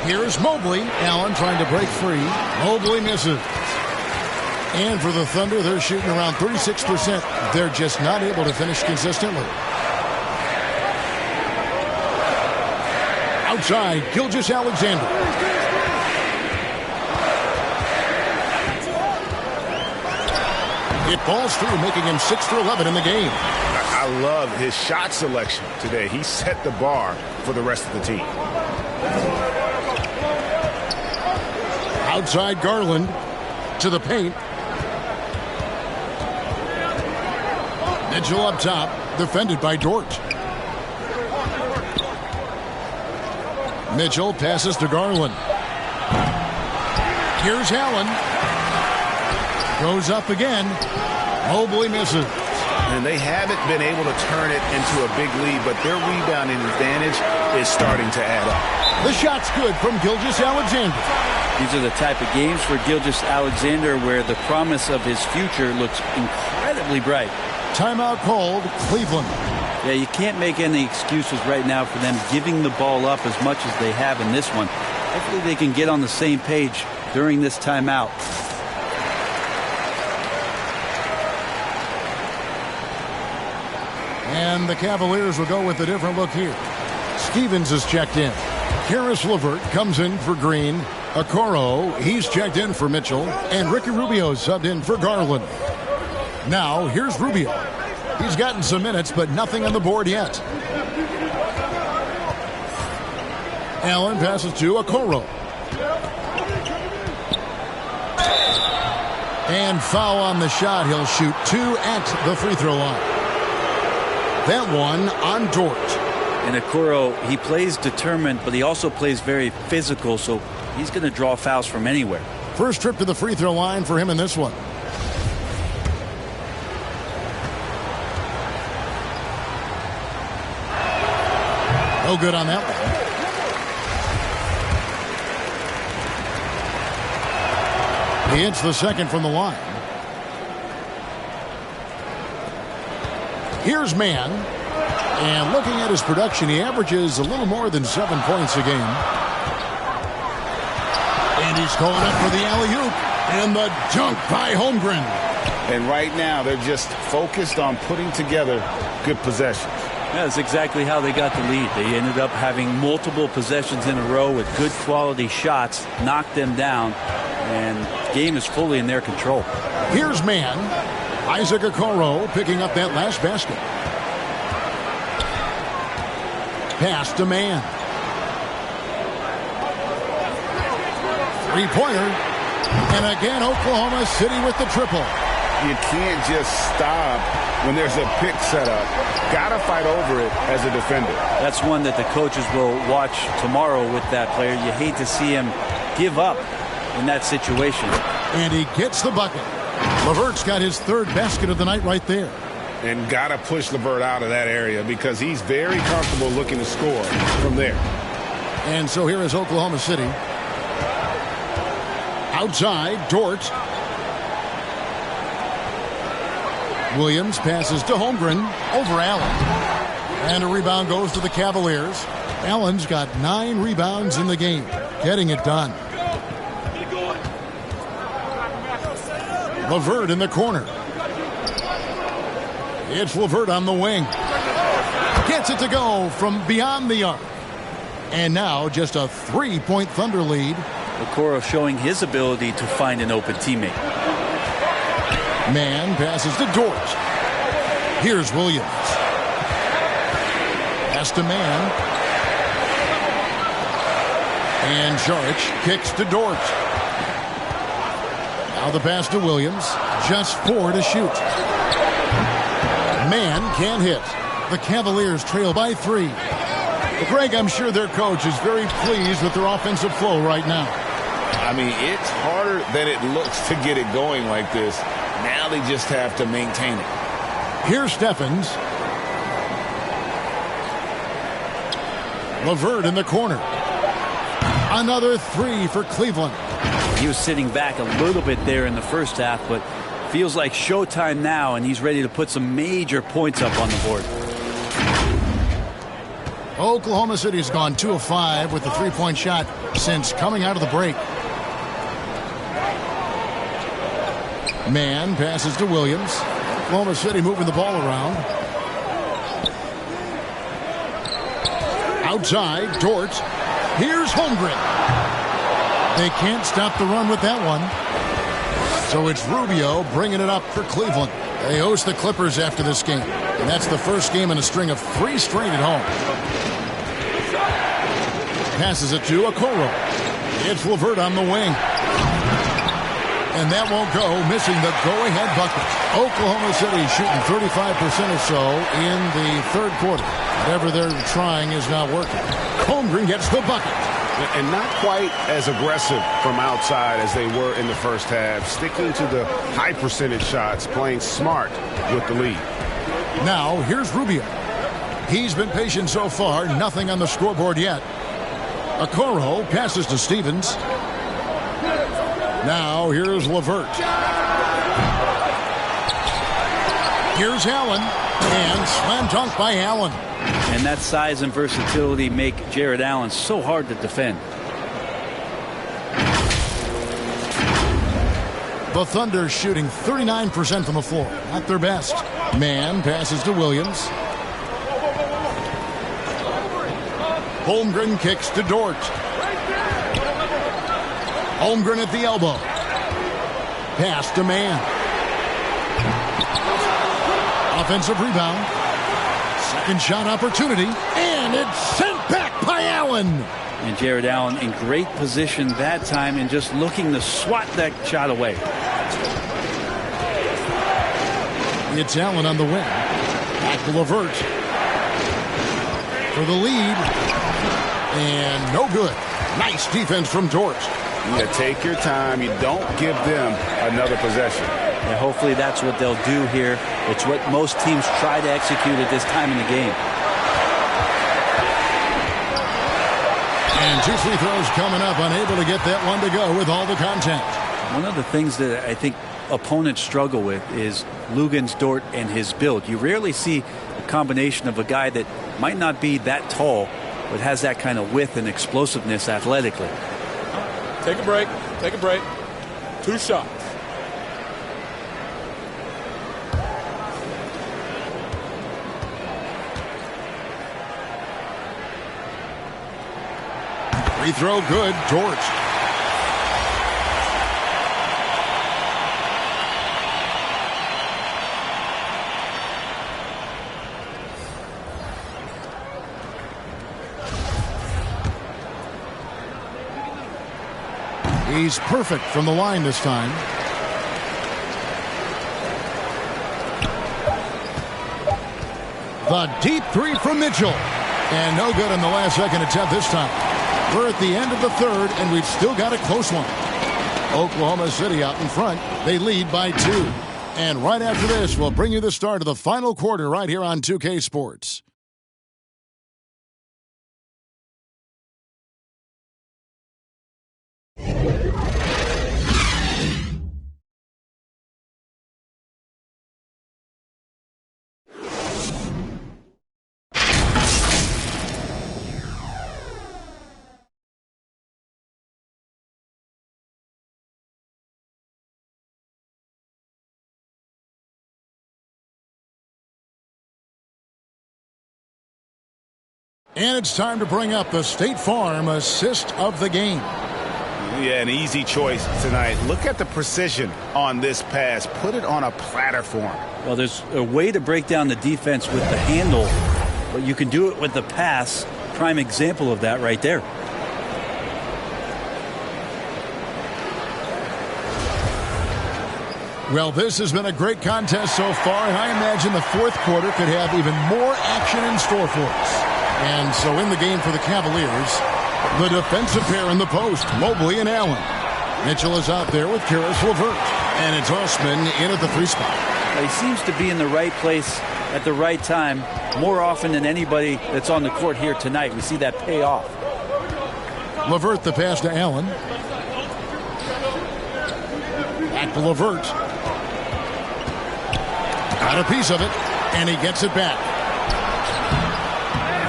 Here's Mobley. Allen trying to break free. Mobley misses. And for the Thunder, they're shooting around 36%. They're just not able to finish consistently. Outside, Gilgeous-Alexander. It falls through, making him 6 for 11 in the game. I love his shot selection today. He set the bar for the rest of the team. Outside Garland to the paint. Mitchell up top, defended by Dort. Mitchell passes to Garland. Here's Allen. Goes up again. Mobley misses. And they haven't been able to turn it into a big lead, but their rebounding advantage is starting to add up. The shot's good from Gilgeous-Alexander. These are the type of games for Gilgeous-Alexander where the promise of his future looks incredibly bright. Timeout called, Cleveland. Yeah, you can't make any excuses right now for them giving the ball up as much as they have in this one. Hopefully they can get on the same page during this timeout. And the Cavaliers will go with a different look here. Stevens is checked in. Karis LeVert comes in for Green. Okoro, he's checked in for Mitchell. And Ricky Rubio subbed in for Garland. Now, here's Rubio. He's gotten some minutes, but nothing on the board yet. Allen passes to Okoro. And foul on the shot. He'll shoot 2 at the free throw line. That one on Dort. And Okoro, he plays determined, but he also plays very physical, so he's going to draw fouls from anywhere. First trip to the free throw line for him in this one. No good on that one. He hits the second from the line. Here's Mann. And looking at his production, he averages a little more than 7 points a game. And he's going up for the alley-oop. And the dunk by Holmgren. And right now, they're just focused on putting together good possessions. That's exactly how they got the lead. They ended up having multiple possessions in a row with good quality shots, knocked them down, and the game is fully in their control. Here's Mann. Isaac Okoro picking up that last basket. Pass to Mann. Three-pointer. And again, Oklahoma City with the triple. You can't just stop when there's a pick set up. Got to fight over it as a defender. That's one that the coaches will watch tomorrow with that player. You hate to see him give up in that situation. And he gets the bucket. LeVert's got his third basket of the night right there. And got to push LeVert out of that area because he's very comfortable looking to score from there. And so here is Oklahoma City. Outside, Dort. Williams passes to Holmgren over Allen. And a rebound goes to the Cavaliers. Allen's got 9 rebounds in the game, getting it done. LeVert in the corner. It's LeVert on the wing. Gets it to go from beyond the arc. And now just a 3-point Thunder lead. Okoro showing his ability to find an open teammate. Mann passes to Dort. Here's Williams. Pass to Mann. And Saric kicks to Dort. Now the pass to Williams. Just 4 to shoot. Mann can't hit. The Cavaliers trail by 3. But Greg, I'm sure their coach is very pleased with their offensive flow right now. I mean, it's harder than it looks to get it going like this. Now they just have to maintain it. Here's Steffens. LeVert in the corner. Another 3 for Cleveland. He was sitting back a little bit there in the first half, but feels like showtime now, and he's ready to put some major points up on the board. Oklahoma City's gone 2 of 5 with the 3-point shot since coming out of the break. Mann passes to Williams. Oklahoma City moving the ball around. Outside, Dort. Here's Holmgren. They can't stop the run with that one. So it's Rubio bringing it up for Cleveland. They host the Clippers after this game. And that's the first game in a string of 3 straight at home. Passes it to Okoro. It's LeVert on the wing. And that won't go, missing the go-ahead bucket. Oklahoma City shooting 35% or so in the third quarter. Whatever they're trying is not working. Holmgren gets the bucket. And not quite as aggressive from outside as they were in the first half. Sticking to the high percentage shots, playing smart with the lead. Now, here's Rubio. He's been patient so far, nothing on the scoreboard yet. Okoro passes to Stevens. Now, here's LeVert. Here's Allen. And slam dunk by Allen. And that size and versatility make Jared Allen so hard to defend. The Thunder shooting 39% from the floor. Not their best. Mann passes to Williams. Holmgren kicks to Dort. Holmgren at the elbow. Pass to Mann. Offensive rebound. Second shot opportunity. And it's sent back by Allen. And Jared Allen in great position that time and just looking to swat that shot away. It's Allen on the wing. Back to LeVert. For the lead. And no good. Nice defense from Dort. You take your time. You don't give them another possession. And hopefully that's what they'll do here. It's what most teams try to execute at this time in the game. And 2 free throws coming up. Unable to get that one to go with all the contact. One of the things that I think opponents struggle with is Luguentz Dort and his build. You rarely see a combination of a guy that might not be that tall, but has that kind of width and explosiveness athletically. Take a break. Take a break. 2 shots. Free throw good. Dort. He's perfect from the line this time. The deep three from Mitchell. And no good in the last second attempt this time. We're at the end of the third, and we've still got a close one. Oklahoma City out in front. They lead by 2. And right after this, we'll bring you the start of the final quarter right here on 2K Sports. And it's time to bring up the State Farm assist of the game. Yeah, an easy choice tonight. Look at the precision on this pass. Put it on a platter for him. Well, there's a way to break down the defense with the handle, but you can do it with the pass. Prime example of that right there. Well, this has been a great contest so far, and I imagine the fourth quarter could have even more action in store for us. And so in the game for the Cavaliers, the defensive pair in the post, Mobley and Allen. Mitchell is out there with Karis LeVert. And it's Osman in at the 3 spot. He seems to be in the right place at the right time more often than anybody that's on the court here tonight. We see that pay off. LeVert the pass to Allen. Back to LeVert. Got a piece of it, and he gets it back.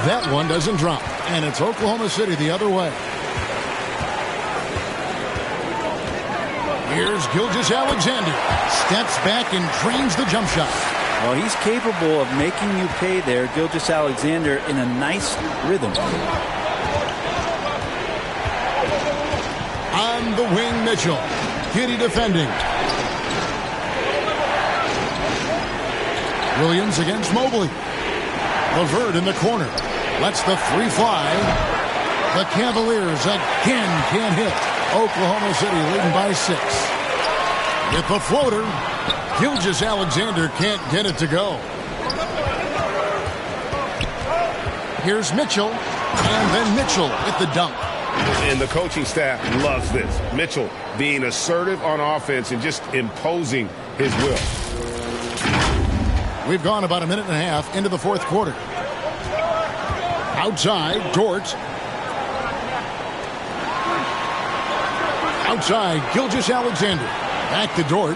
That one doesn't drop, and it's Oklahoma City the other way. Here's Gilgeous-Alexander. Steps back and trains the jump shot. Well, he's capable of making you pay there, Gilgeous-Alexander, in a nice rhythm. On the wing, Mitchell. Giddy defending. Williams against Mobley. LeVert in the corner. Lets the 3 fly. The Cavaliers again can't hit. Oklahoma City leading by 6. With the floater, Gilgeous-Alexander can't get it to go. Here's Mitchell, and then Mitchell with the dunk. And the coaching staff loves this. Mitchell being assertive on offense and just imposing his will. We've gone about a minute and a half into the fourth quarter. Outside, Dort. Outside, Gilgeous-Alexander. Back to Dort.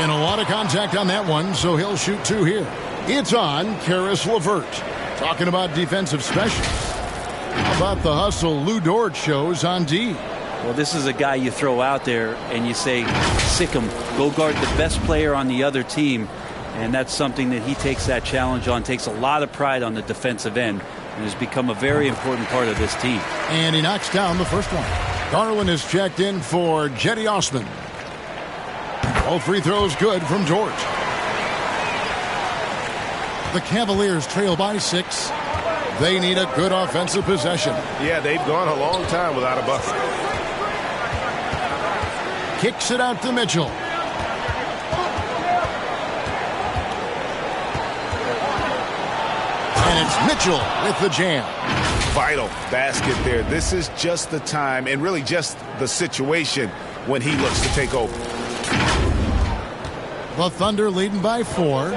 And a lot of contact on that one, so he'll shoot 2 here. It's on Karis LeVert. Talking about defensive specialists. How about the hustle Lou Dort shows on D? Well, this is a guy you throw out there and you say, sick him, go guard the best player on the other team. And that's something that he takes that challenge on, takes a lot of pride on the defensive end, and has become a very important part of this team. And he knocks down the first one. Garland is checked in for Jetty Osman. All free throws good from Dort. The Cavaliers trail by 6. They need a good offensive possession. Yeah, they've gone a long time without a bucket. Kicks it out to Mitchell. And it's Mitchell with the jam. Vital basket there. This is just the time and really just the situation when he looks to take over. The Thunder leading by 4.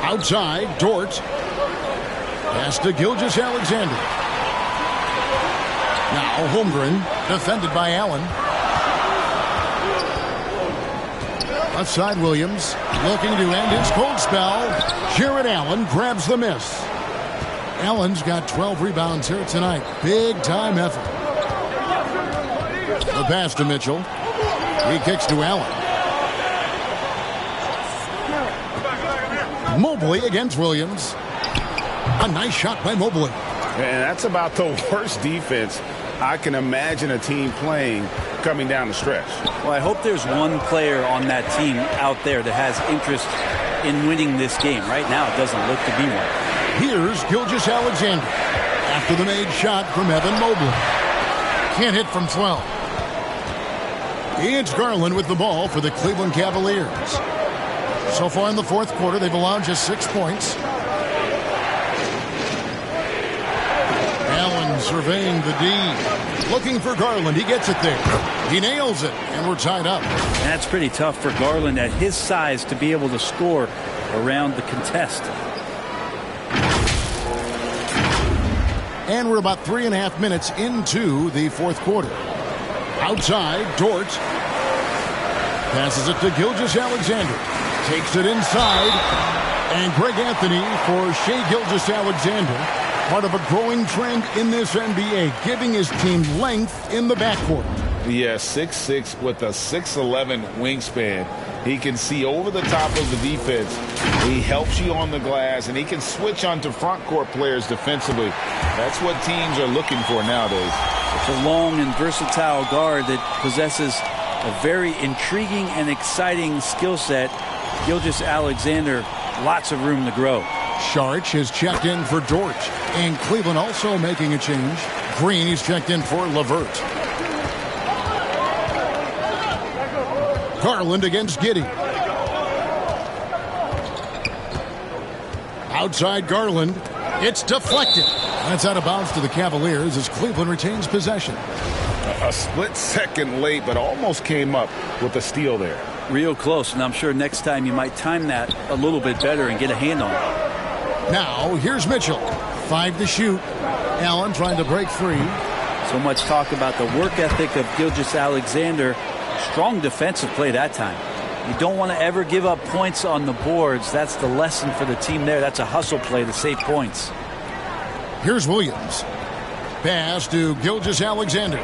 Outside, Dort. Pass to Gilgeous-Alexander. Now Holmgren, defended by Allen. Left side Williams, looking to end his cold spell. Jared Allen grabs the miss. Allen's got 12 rebounds here tonight. Big time effort. The pass to Mitchell. He kicks to Allen. Mobley against Williams. A nice shot by Mobley. And that's about the worst defense I can imagine a team playing coming down the stretch. Well, I hope there's one player on that team out there that has interest in winning this game. Right now, it doesn't look to be one. Here's Gilgeous-Alexander after the made shot from Evan Mobley. Can't hit from 12. It's Garland with the ball for the Cleveland Cavaliers. So far in the fourth quarter, they've allowed just 6 points. Allen surveying the D. Looking for Garland. He gets it there. He nails it, and we're tied up. That's pretty tough for Garland at his size to be able to score around the contest. And we're about 3.5 minutes into the fourth quarter. Outside, Dort passes it to Gilgeous-Alexander. Takes it inside. And Greg Anthony for Shai Gilgeous-Alexander. Part of a growing trend in this NBA, giving his team length in the backcourt. Yeah, 6'6" with a 6'11" wingspan. He can see over the top of the defense. He helps you on the glass, and he can switch onto front court players defensively. That's what teams are looking for nowadays. It's a long and versatile guard that possesses a very intriguing and exciting skill set. Gilgeous-Alexander, lots of room to grow. Saric has checked in for Dort. And Cleveland also making a change. Green is checked in for LeVert. Garland against Giddey. Outside Garland. It's deflected. That's out of bounds to the Cavaliers as Cleveland retains possession. A split second late, but almost came up with a steal there. Real close, and I'm sure next time you might time that a little bit better and get a hand on it. Now, here's Mitchell. 5 to shoot. Allen trying to break free. So much talk about the work ethic of Gilgeous-Alexander. Strong defensive play that time. You don't want to ever give up points on the boards. That's the lesson for the team there. That's a hustle play to save points. Here's Williams. Pass to Gilgeous-Alexander.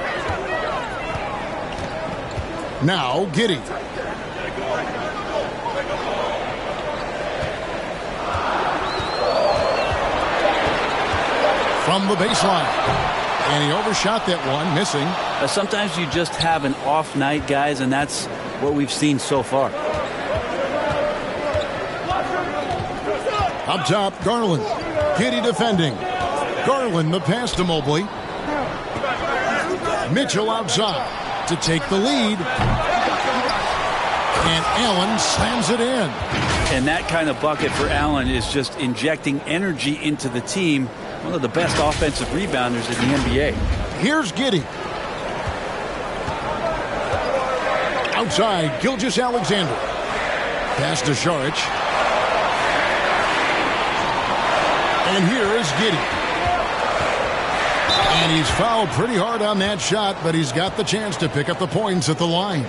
Now Giddey. From the baseline. And he overshot that one, missing. Sometimes you just have an off night, guys, and that's what we've seen so far. Up top, Garland. Giddey defending. Garland, the pass to Mobley. Mitchell outside to take the lead. And Allen slams it in. And that kind of bucket for Allen is just injecting energy into the team. One of the best offensive rebounders in the NBA. Here's Giddey. Outside, Gilgeous-Alexander. Pass to Saric. And here is Giddey. And he's fouled pretty hard on that shot, but he's got the chance to pick up the points at the line.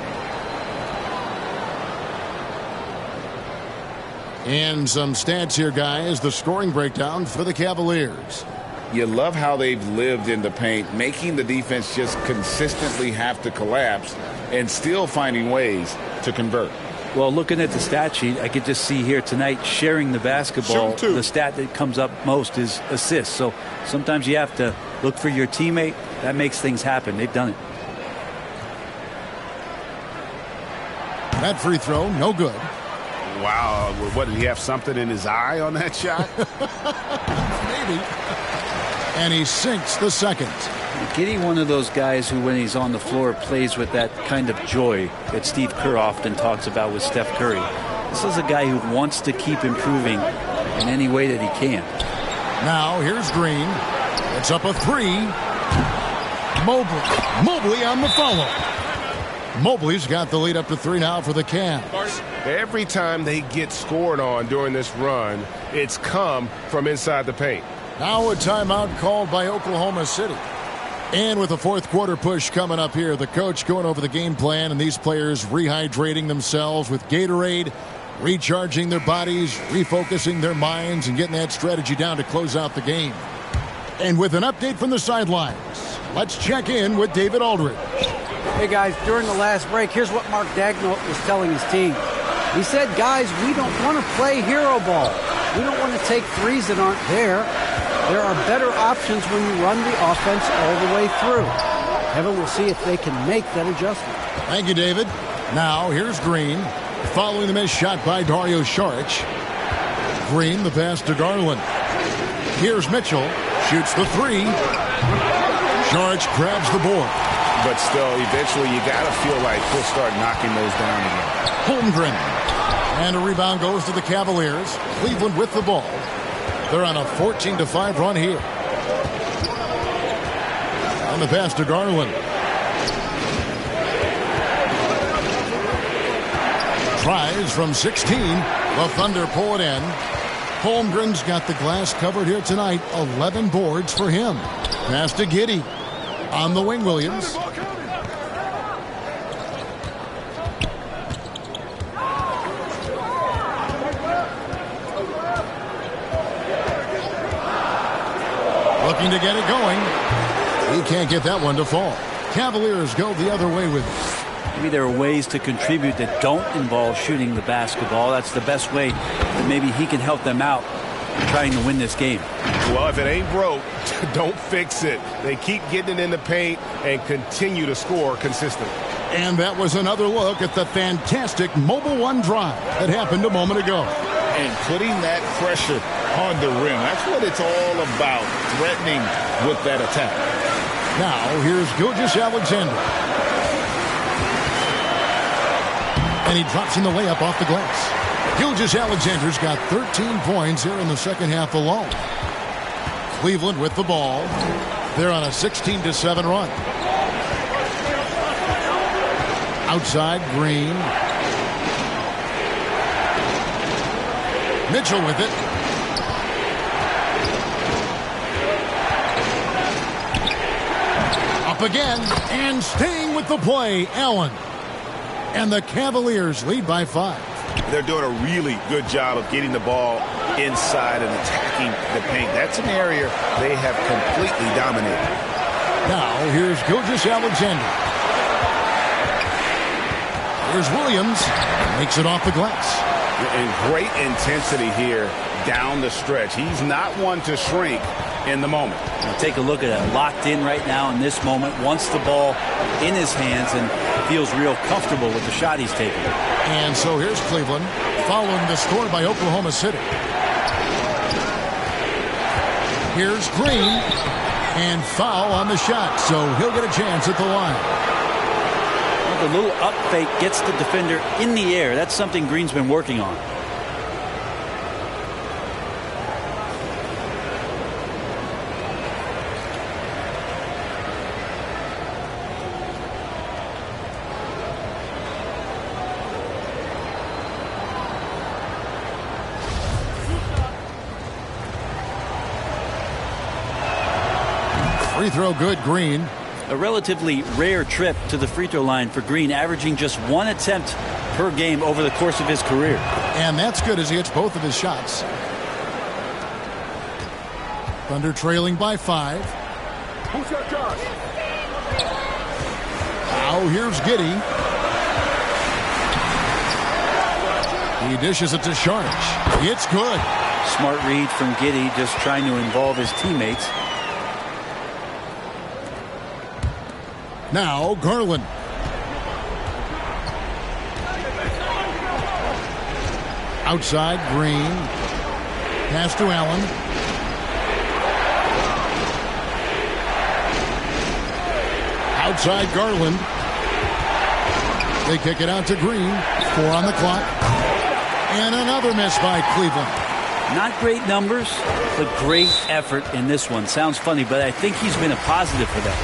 And some stats here, guys. The scoring breakdown for the Cavaliers. You love how they've lived in the paint, making the defense just consistently have to collapse and still finding ways to convert. Well, looking at the stat sheet, I could just see here tonight sharing the basketball. The stat that comes up most is assists. So sometimes you have to look for your teammate. That makes things happen. They've done it. That free throw, no good. Wow. What, did he have something in his eye on that shot? Maybe. And he sinks the second. Giddey, one of those guys who, when he's on the floor, plays with that kind of joy that Steve Kerr often talks about with Steph Curry. This is a guy who wants to keep improving in any way that he can. Now, here's Green. It's up a three. Mobley on the follow. Mobley's got the lead up to 3 now for the Cavs. Every time they get scored on during this run, it's come from inside the paint. Now a timeout called by Oklahoma City. And with the fourth quarter push coming up here, the coach going over the game plan and these players rehydrating themselves with Gatorade, recharging their bodies, refocusing their minds, and getting that strategy down to close out the game. And with an update from the sidelines, let's check in with David Aldridge. Hey, guys, during the last break, here's what Mark Daigneault was telling his team. He said, guys, we don't want to play hero ball. We don't want to take threes that aren't there. There are better options when you run the offense all the way through. Kevin will see if they can make that adjustment. Thank you, David. Now, here's Green. Following the missed shot by Dario Saric. Green, the pass to Garland. Here's Mitchell. Shoots the three. Saric grabs the board. But still, eventually, you got to feel like he'll start knocking those down again. Holmgren. And a rebound goes to the Cavaliers. Cleveland with the ball. They're on a 14-5 run here. And the pass to Garland. Tries from 16. The Thunder pull it in. Holmgren's got the glass covered here tonight. 11 boards for him. Pass to Giddey. On the wing, Williams. Looking to get it going. He can't get that one to fall. Cavaliers go the other way with it. Maybe there are ways to contribute that don't involve shooting the basketball. That's the best way that maybe he can help them out in trying to win this game. Well, if it ain't broke, don't fix it. They keep getting it in the paint and continue to score consistently. And that was another look at the fantastic Mobile One drive that happened a moment ago. And putting that pressure on the rim. That's what it's all about, threatening with that attack. Now, here's Gilgeous-Alexander. And he drops in the layup off the glass. Gilgeous-Alexander's got 13 points here in the second half alone. Cleveland with the ball. They're on a 16-7 run. Outside, Green. Mitchell with it. Up again, and staying with the play, Allen. And the Cavaliers lead by 5. They're doing a really good job of getting the ball inside and attacking the paint. That's an area they have completely dominated. Now, here's Gilgeous-Alexander. Here's Williams. Makes it off the glass. And great intensity here down the stretch. He's not one to shrink in the moment. Now take a look at it. Locked in right now in this moment. Wants the ball in his hands and feels real comfortable with the shot he's taking. And so here's Cleveland following the score by Oklahoma City. Here's Green. And foul on the shot. So he'll get a chance at the line. The little up fake gets the defender in the air. That's something Green's been working on. Free throw good, Green. A relatively rare trip to the free throw line for Green, averaging just one attempt per game over the course of his career. And that's good as he hits both of his shots. Thunder trailing by 5. Who's got Josh? Now here's Giddey. He dishes it to Saric. It's good. Smart read from Giddey, just trying to involve his teammates. Now Garland. Outside, Green. Pass to Allen. Outside, Garland. They kick it out to Green. 4 on the clock. And another miss by Cleveland. Not great numbers, but great effort in this one. Sounds funny, but I think he's been a positive for them.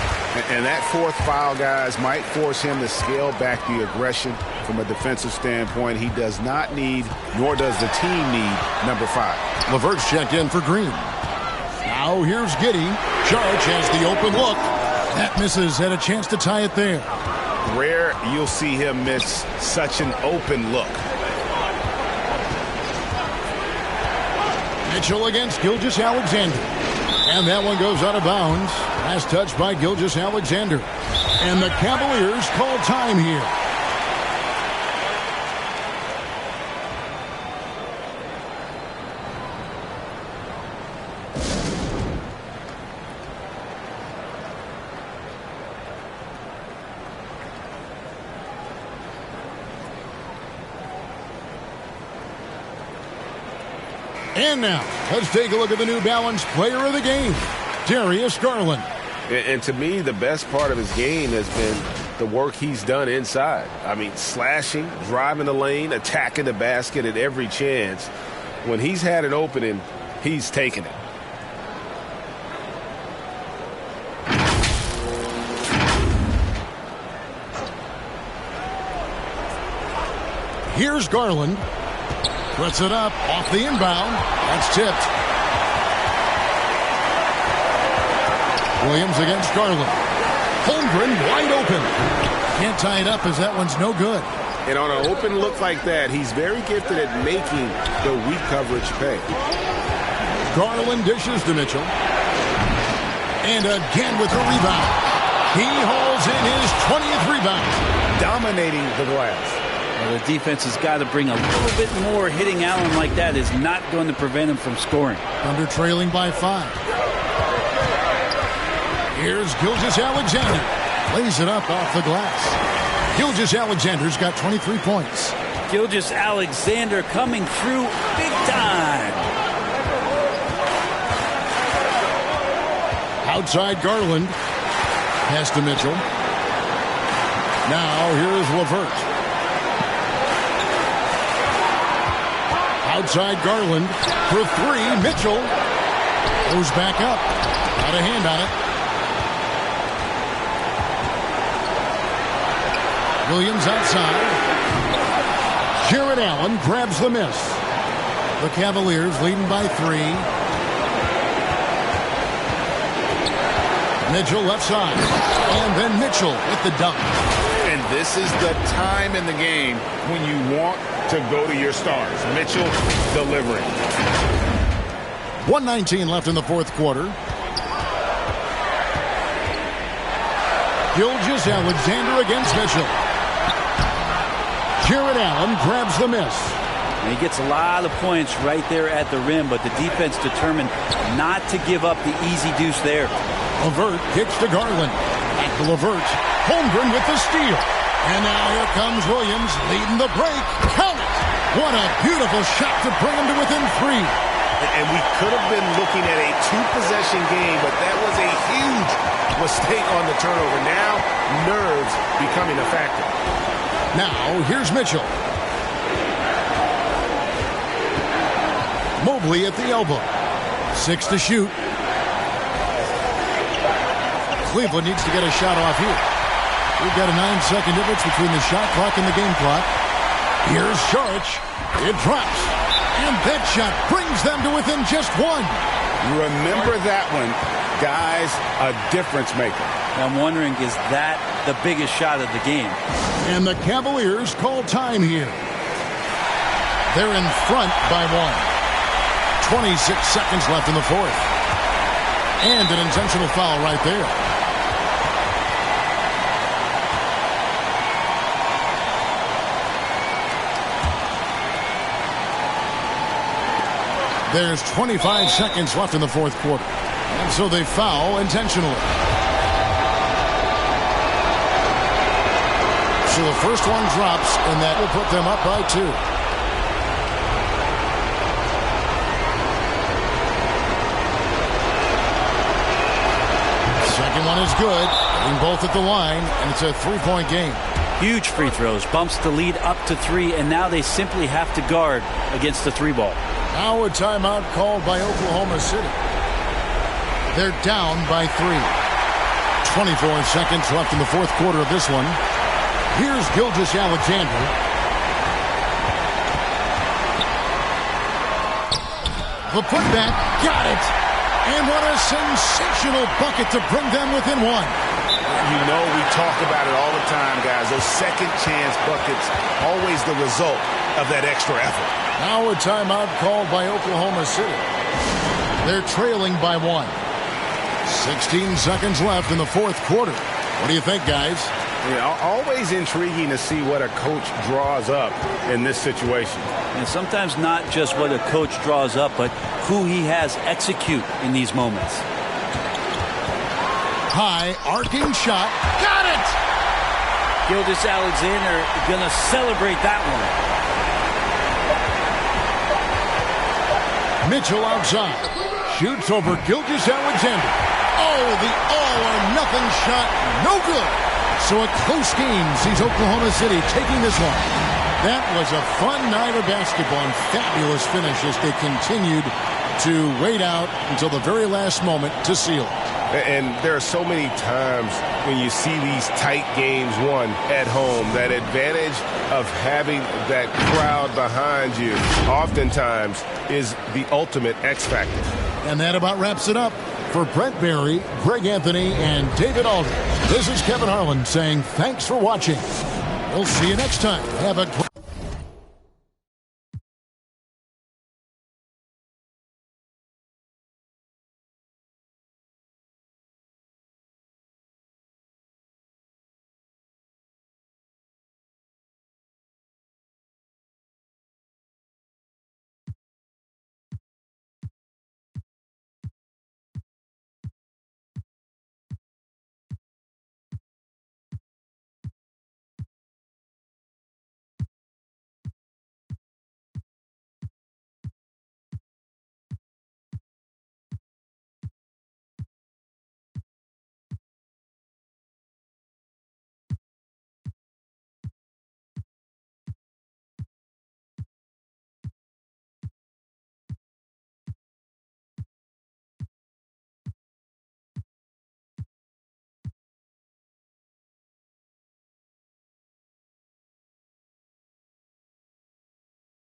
And that fourth foul, guys, might force him to scale back the aggression from a defensive standpoint. He does not need, nor does the team need, number 5. LeVert's checked in for Green. Now here's Giddey. Saric has the open look. That misses. Had a chance to tie it there. Rare you'll see him miss such an open look. Mitchell against Gilgeous-Alexander. And that one goes out of bounds. Last touch by Gilgeous-Alexander. And the Cavaliers call time here. And now, let's take a look at the New Balance player of the game, Darius Garland. And to me, the best part of his game has been the work he's done inside. I mean, slashing, driving the lane, attacking the basket at every chance. When he's had an opening, he's taken it. Here's Garland. Puts it up off the inbound. That's tipped. Williams against Garland. Holmgren wide open. Can't tie it up as that one's no good. And on an open look like that, he's very gifted at making the weak coverage pay. Garland dishes to Mitchell. And again with the rebound. He hauls in his 20th rebound. Dominating the glass. Well, the defense has got to bring a little bit more. Hitting Allen like that is not going to prevent him from scoring. Under trailing by 5. Here's Gilgeous-Alexander. Lays it up off the glass. Gilgeous-Alexander's got 23 points. Gilgeous-Alexander coming through big time. Outside Garland. Pass to Mitchell. Now here's LeVert. Outside Garland for 3. Mitchell goes back up. Got a hand on it. Williams outside. Jared Allen grabs the miss. The Cavaliers leading by 3. Mitchell left side. And then Mitchell with the dunk. And this is the time in the game when you want to go to your stars. Mitchell delivering. 1:19 left in the fourth quarter. Gilgeous-Alexander against Mitchell. Jared Allen grabs the miss. And he gets a lot of points right there at the rim, but the defense determined not to give up the easy deuce there. LeVert kicks to Garland. Back to LeVert. Holmgren with the steal. And now here comes Williams leading the break. Count it! What a beautiful shot to bring him to within 3. And we could have been looking at a 2-possession game, but that was a huge mistake on the turnover. Now, nerves becoming a factor. Now, here's Mitchell. Mobley at the elbow. 6 to shoot. Cleveland needs to get a shot off here. We've got a 9-second difference between the shot clock and the game clock. Here's Saric. It drops. And that shot brings them to within just 1. Remember that one. Guys, a difference maker. I'm wondering, is that the biggest shot of the game? And the Cavaliers call time here. They're in front by 1. 26 seconds left in the fourth. And an intentional foul right there. There's 25 seconds left in the fourth quarter. And so they foul intentionally. So the first one drops, and that will put them up by 2. Second one is good. Getting both at the line, and it's a 3-point game. Huge free throws. Bumps the lead up to 3, and now they simply have to guard against the 3-ball. Now a timeout called by Oklahoma City. They're down by 3. 24 seconds left in the fourth quarter of this one. Here's Gilgeous-Alexander. The putback, got it. And what a sensational bucket to bring them within 1. You know, we talk about it all the time, guys. Those second chance buckets, always the result of that extra effort. Now a timeout called by Oklahoma City. They're trailing by 1. 16 seconds left in the fourth quarter. What do you think, guys? Yeah, always intriguing to see what a coach draws up in this situation. And sometimes not just what a coach draws up, but who he has execute in these moments. High, arcing shot. Got it! Gilgeous-Alexander going to celebrate that one. Mitchell outside. Shoots over Gilgeous-Alexander. Oh, the all-or-nothing shot. No good. So a close game sees Oklahoma City taking this one. That was a fun night of basketball and fabulous finish as they continued to wait out until the very last moment to seal it. And there are so many times when you see these tight games won at home, that advantage of having that crowd behind you oftentimes is the ultimate X factor. And that about wraps it up. For Brent Barry, Greg Anthony, and David Aldridge, this is Kevin Harlan saying thanks for watching. We'll see you next time. Have a great